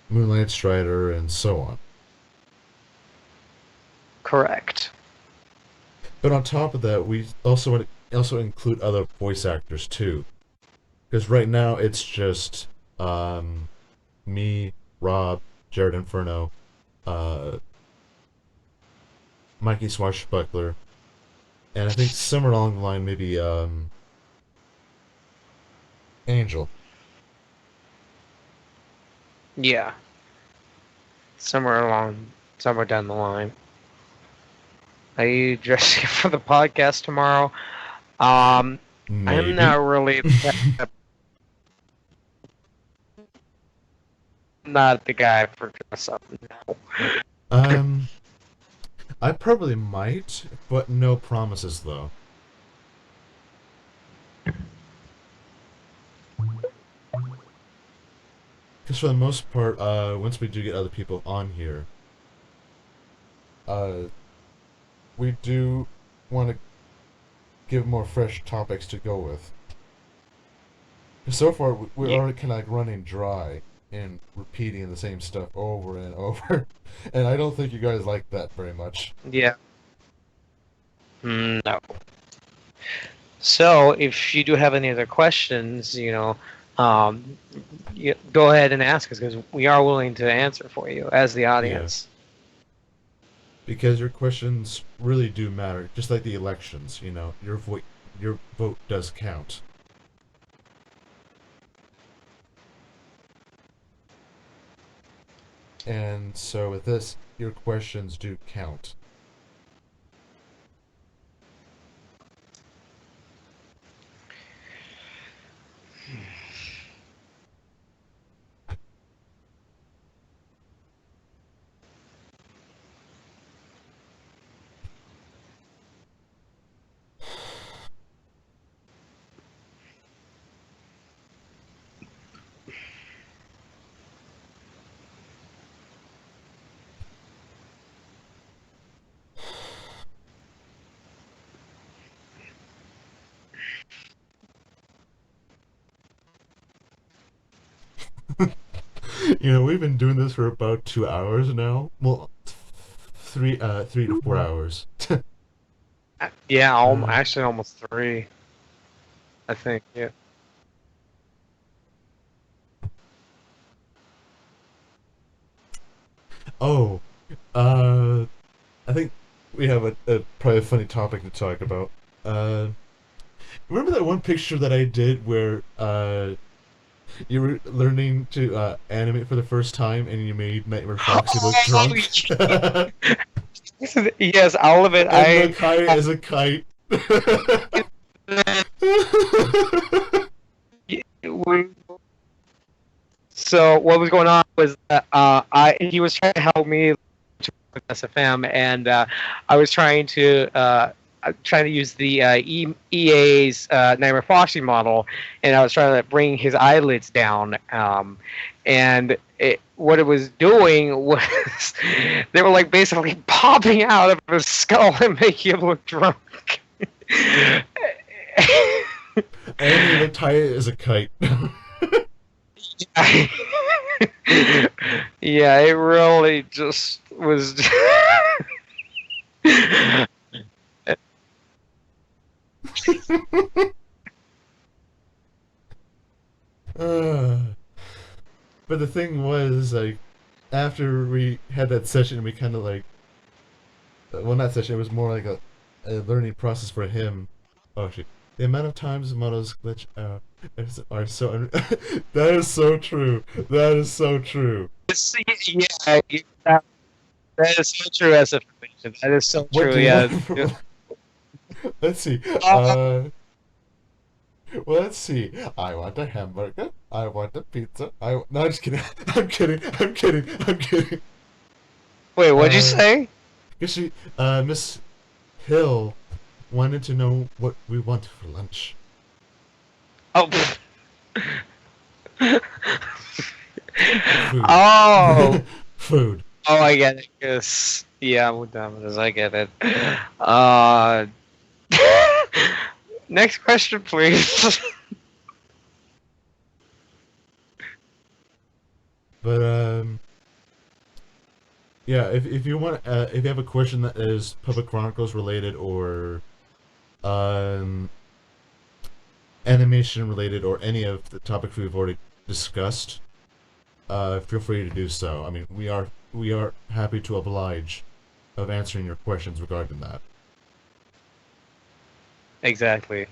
Moonlight Strider, and so on. Correct. But on top of that, we also include other voice actors too, because right now it's just me, Rob, Jared Inferno, uh, Mikey Swashbuckler, and I think somewhere along the line maybe Angel. Yeah, somewhere down the line. Are you dressing for the podcast tomorrow? I'm not Maybe. really not the guy for dress up. No. um, I probably might, but no promises though. Because for the most part, once we do get other people on here, uh, we do want to give more fresh topics to go with. 'Cause so far, we're Yeah, already kind of like running dry and repeating the same stuff over and over, and I don't think you guys like that very much. yeah. No. So if you do have any other questions, um, go ahead and ask us because we are willing to answer for you as the Yeah, audience. because your questions really do matter, just like the elections. You know, your vote does count. And so with this, your questions do count. We've been doing this for about 2 hours now. Well, 3 to 4 hours. Yeah, uh, actually almost three, I think. Yeah. oh, uh, I think we have a probably a funny topic to talk about. Uh, Remember that one picture that I did where you were learning to animate for the first time and you made Nightmare Foxy look Oh, drunk? And yes, all of it. the kite is a kite. we, so what was going on was that I he was trying to help me with SFM, and I was trying to use the EA's Nightmare Foxy model, and I was trying to bring his eyelids down. And what it was doing was they were like basically popping out of his skull and making him look drunk. And the tie is a kite. Yeah, it really just was. uh, but the thing was, like, after we had that session, we kind of like, well, not session. It was more like a learning process for him. Oh shit! The amount of times models glitch out are so. That is so true. That is so true. Yeah, that is so true as a information. That is so What true. do you Yeah. want? Let's see. Uh, Well, let's see. I want a hamburger. I want a pizza. No, I'm just kidding. I'm kidding. I'm kidding. I'm kidding. Wait, what'd you Uh, say? Guess she, Miss Hill wanted to know what we want for lunch. Oh. Food. Oh. Food. Oh, I get it. Yes. Yeah, I'm done with this. I get it. Uh. Next question, please. But yeah. If you want, if you have a question that is Public Chronicles related or um animation related or any of the topics we've already discussed, feel free to do so. I mean, we are happy to oblige of answering your questions regarding that. Exactly.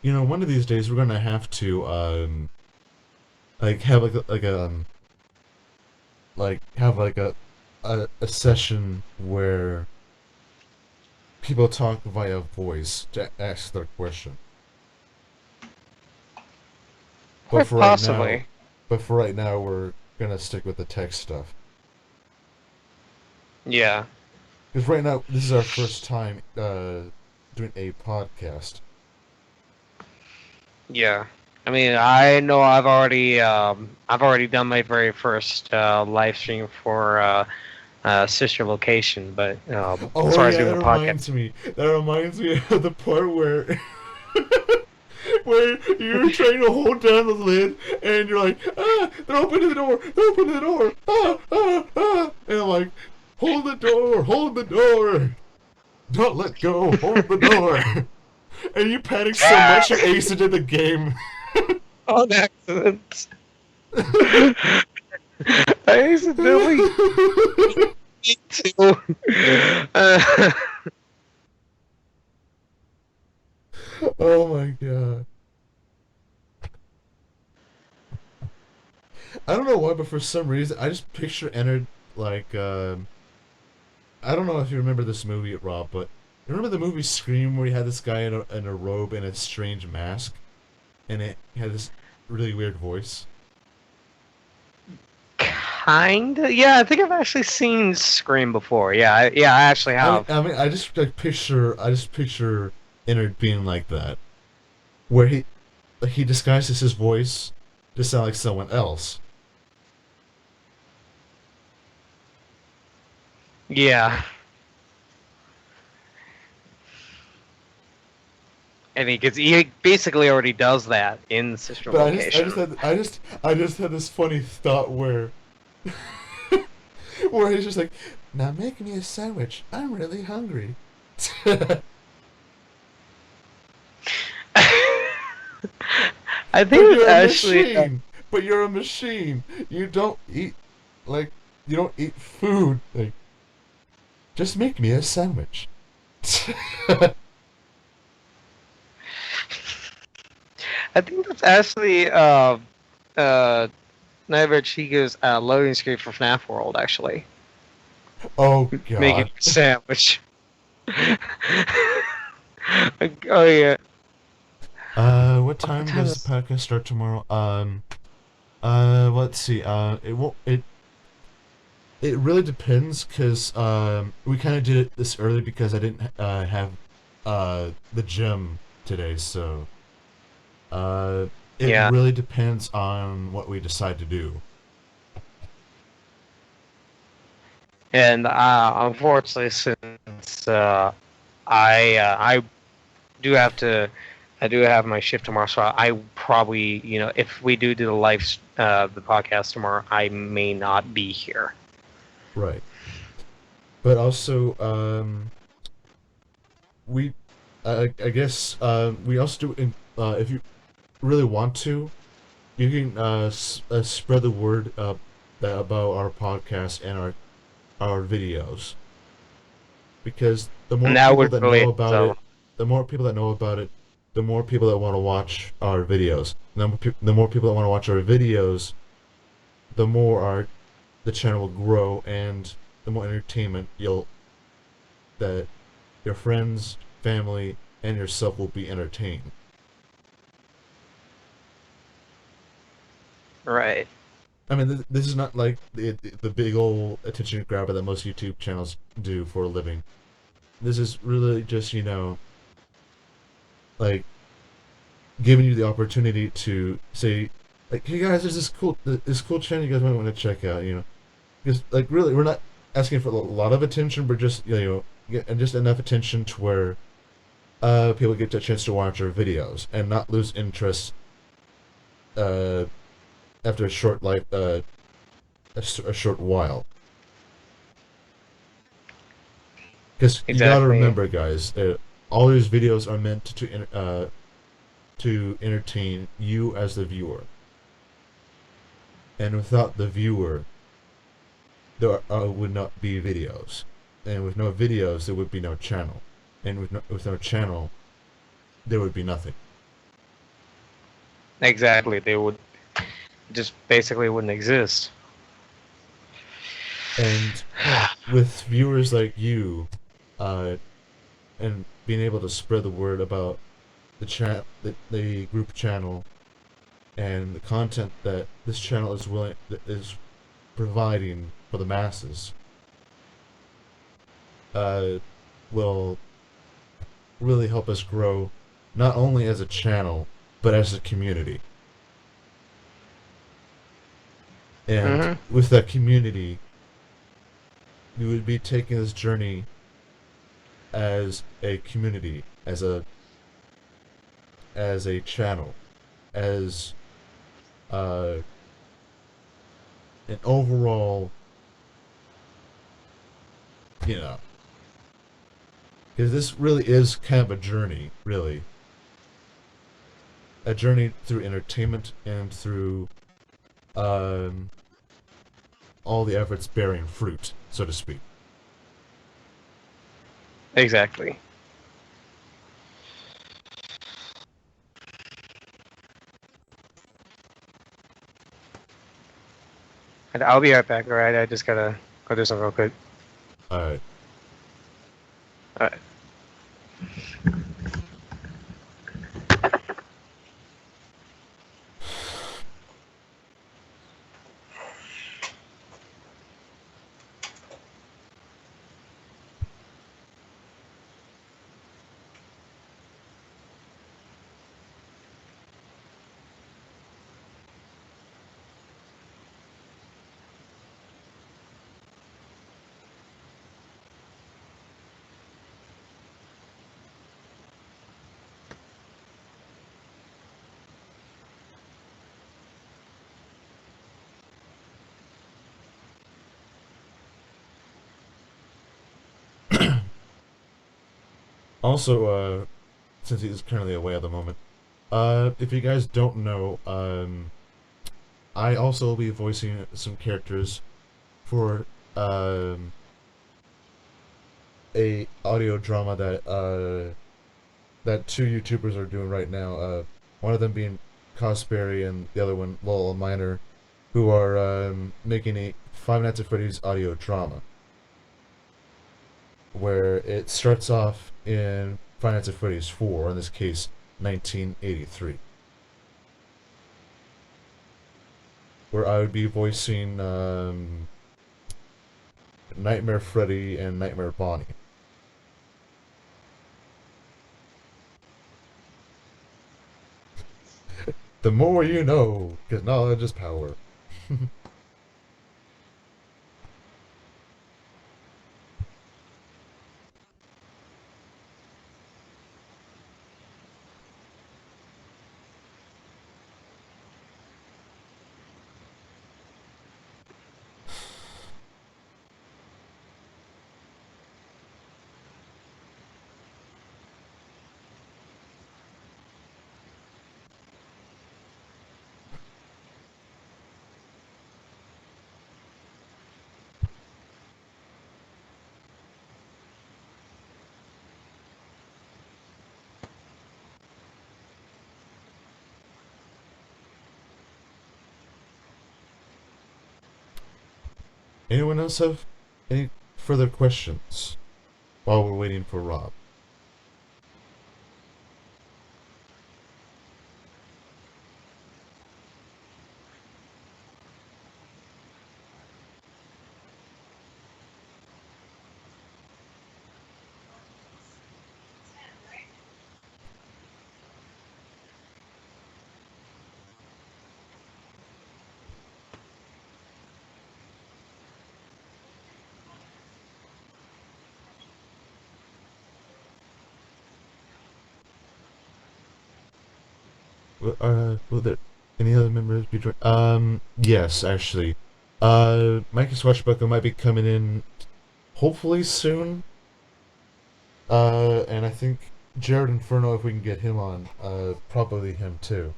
One of these days we're gonna have to like have a session where people talk via voice to ask their question. But Quite for right now, possibly. we're gonna stick with the text stuff. Yeah. Because right now, this is our first time doing a podcast. Yeah. I mean, I know I've already done my very first live stream for sister location, but as Oh far as yeah, doing that a podcast, reminds me. That reminds me of the part where where you're trying to hold down the lid and you're like, they're opening the door, they're opening the door, and I'm like, hold the door, don't let go, hold the door, and you panic so much you exited the game. on accident. I accidentally need to. Uh, Oh my god. I don't know why, but for some reason, I just picture entered like I don't know if you remember this movie, Rob, but you remember the movie Scream where you had this guy in a robe and a strange mask, and it had this really weird voice. Kinda. Yeah, I think I've actually seen Scream before. Yeah, yeah, I actually I mean, have. I mean, I just picture Ennard being like that, where he disguises his voice to sound like someone else. Yeah, and he basically already does that in sister But location. I just had this funny thought where he's just like, now make me a sandwich. I'm really hungry. I But think it's you're a actually machine. But you're a machine. You don't eat like you don't eat food. Like just make me a sandwich. I think that's actually uh Nightmare Chico's loading screen for FNAF World actually. Oh Making God. a sandwich. Oh yeah. What What time time does the is podcast start tomorrow? Let's see. It won't. It really depends because we kind of did it this early because I didn't have the gym today, so uh, it yeah. really depends on what we decide to do. And unfortunately, since I do have to, I do have my shift tomorrow, so I probably, if we do the the podcast tomorrow, I may not be here. Right. But also, we, I guess, we also do. If you really want to, you can spread the word about our podcast and our videos because the more And that people would that really know about so it, the more people that know about it, the more people that want to watch our videos. The more people that want to watch our videos, the more the channel will grow, and the more entertainment you'll that your friends, family, and yourself will be entertained. right. I mean, this is not like the big old attention grabber that most YouTube channels do for a living. This is really just like giving you the opportunity to say like, hey guys, there's this cool channel you guys might want to check out. Because like really, we're not asking for a lot of attention, but just and just enough attention to where people get a chance to watch our videos and not lose interest uh after a short a short while. Because you gotta Exactly. remember, guys, all these videos are meant to entertain you as the viewer, and without the viewer, there would not be videos, and with no videos, there would be no channel, and with no channel, there would be nothing. Exactly. They would just basically wouldn't exist. And with viewers like you, uh, and being able to spread the word about the group channel, and the content that this channel is providing for the masses, uh, will really help us grow, not only as a channel but as a community. And Hmm. with that community, we would be taking this journey as a community, as a channel, as uh, an overall, you know, because this really is kind of a journey, really, a journey through entertainment and through um, all the efforts bearing fruit, so to speak. Exactly. And I'll be right back. All right. I just gotta go do something real quick. Uh, All right. Also, since he's currently away at the moment, if you guys don't know, I also will be voicing some characters for a audio drama that two YouTubers are doing right now. One of them being Cosberry and the other one Lowell Miner, who are making a Five Nights at Freddy's audio drama, where it starts off in Five Nights at Freddy's 4, in this case, 1983, where I would be voicing Nightmare Freddy and Nightmare Bonnie. The more you know, because knowledge is power. Anyone else have any further questions while we're waiting for Rob? Will there any other members be joining? Yes, actually. Mikey Swashbuckle might be coming in hopefully soon. And I think Jared Inferno, if we can get him on, probably him too,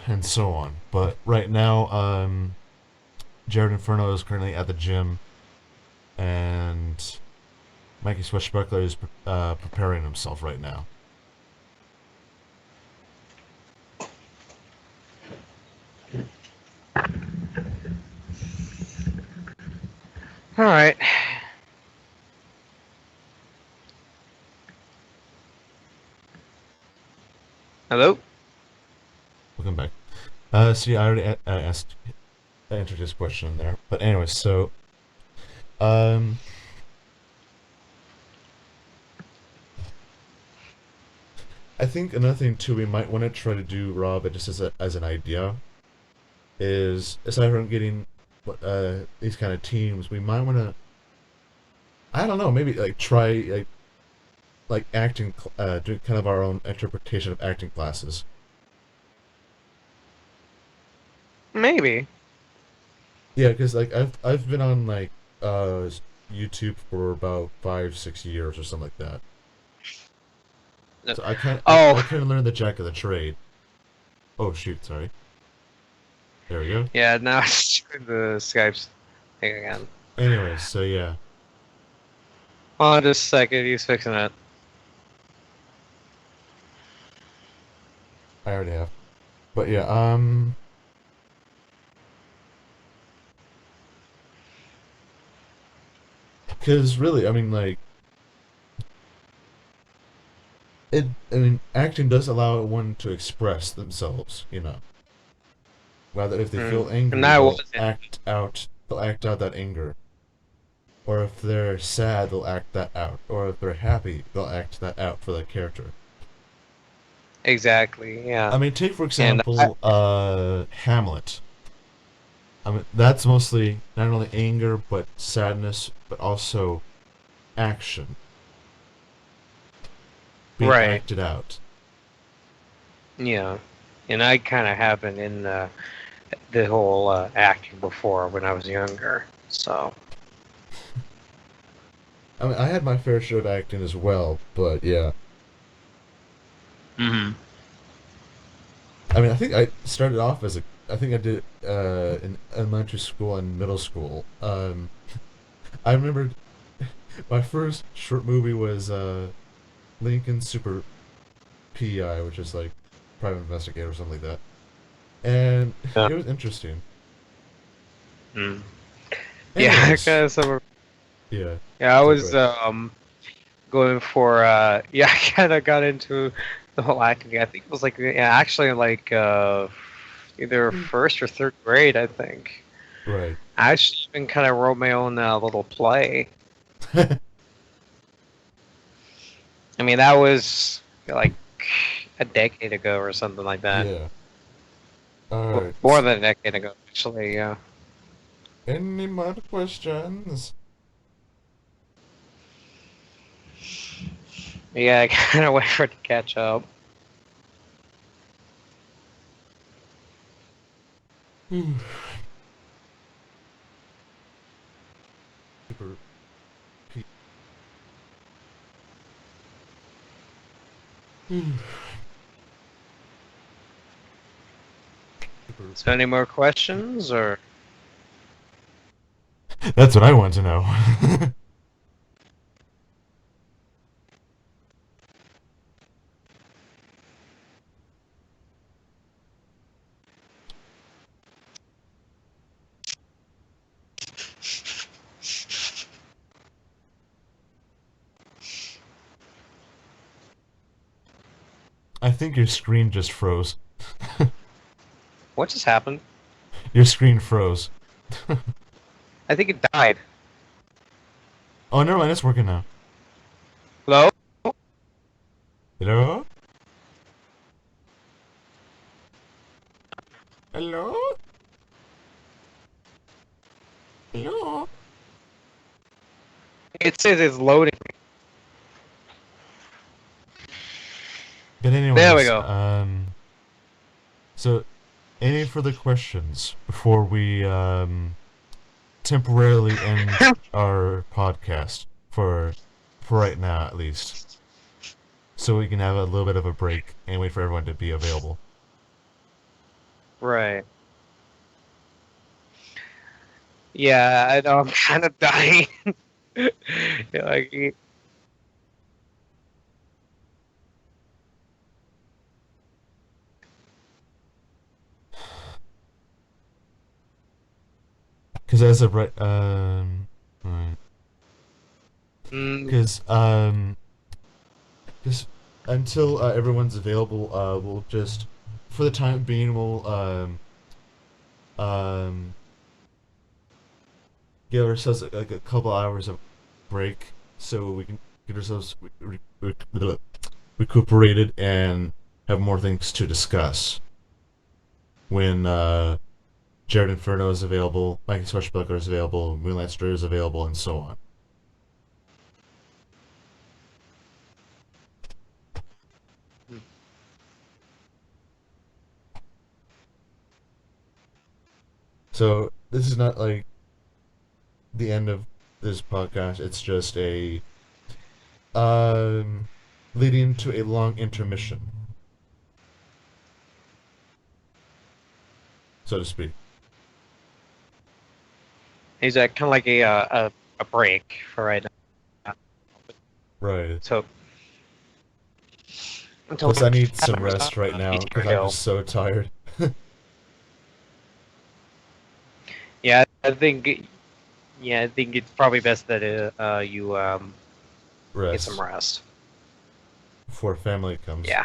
and so on. But right now, Jared Inferno is currently at the gym, and Mikey Swashbuckler is preparing himself right now. All right. Hello? Welcome back. See, I already asked, answered his question there. But anyway, so, um, I think another thing too we might want to try to do, Rob, just as an idea, is aside from getting these kind of teams, we might want to, I don't know, maybe like try like acting, do kind of our own interpretation of acting classes. Maybe. Yeah, because like I've been on like YouTube for about 5 6 years or something like that. So I Oh, kind of learned the jack of the trade. Oh shoot, sorry. There we go. yeah, now it's the Skype's thing again. Anyways, so yeah, Hold on just a second, he's fixing it. I already have. But yeah, because really, I mean, like it. I mean, acting does allow one to express themselves. Whether if they feel And angry, I wasn't. they'll act out that anger. Or if they're sad, they'll act that out. Or if they're happy, they'll act that out for the character. Exactly, yeah. I mean, take for And I, example, Hamlet. I mean, that's mostly not only anger but sadness, but also action being right, acted out. yeah. And I kind of have been in the whole acting before when I was younger. So, I mean, I had my fair share of acting as well, but yeah. Hmm. I mean, I think I started off as a. I think I did in elementary school and middle school. I remember my first short movie was Lincoln Super PI, which is like private investigator or something like that, and Yeah. it was interesting. Mm. Yeah, I Anyways, kind of summer. yeah. Yeah, I So go was ahead. going for yeah, I kind of got into the whole acting. I think it was like yeah, actually like either first or third grade, I think. Right. I actually even kind of wrote my own little play. I mean, that was like a decade ago or something like that. Yeah. All right. More than a decade ago, actually. Yeah. Any more questions? Yeah, I kind of wait for it to catch up. Super P. Super. So, any more questions or? That's what I want to know. I think your screen just froze. What just happened? Your screen froze. I think it died. Oh, never mind. It's working now. Hello? Hello? Hello? Hello? It says it's loading. But There we anyways, go. so any further questions before we temporarily end our podcast for right now at least, so we can have a little bit of a break and wait for everyone to be available. Right. Yeah, I know. I'm kind of dying. Yeah, like, Because as of right, mm, because just until everyone's available, we'll just for the time being we'll um give ourselves like a couple hours of break so we can get ourselves recuperated and have more things to discuss when Jared Inferno is available, Mikey Swashbuckler is available, Moonlight Stir is available, and so on. So this is not like the end of this podcast. It's just a um leading to a long intermission, so to speak. he's kind of like a break for right now. Right. So until Plus, we I need have some members rest right of now PTR because I'm Hill. just so tired. Yeah, I think. Yeah, I think it's probably best that you get some Rest rest. before family comes. Yeah.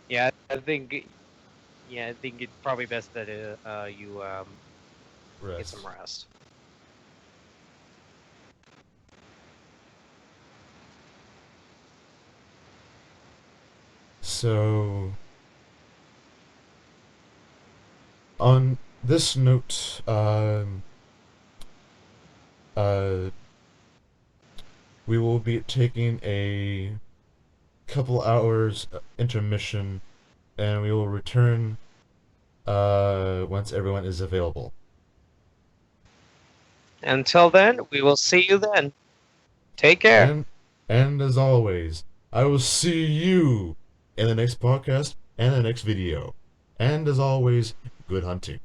Yeah, I think. Yeah, I think it's probably best that you get some Rest. rest. So, on this note, uh, we will be taking a couple hours intermission, and we will return once everyone is available. Until then, we will see you then. Take care. And and as always, I will see you in the next podcast and the next video. And as always, good hunting.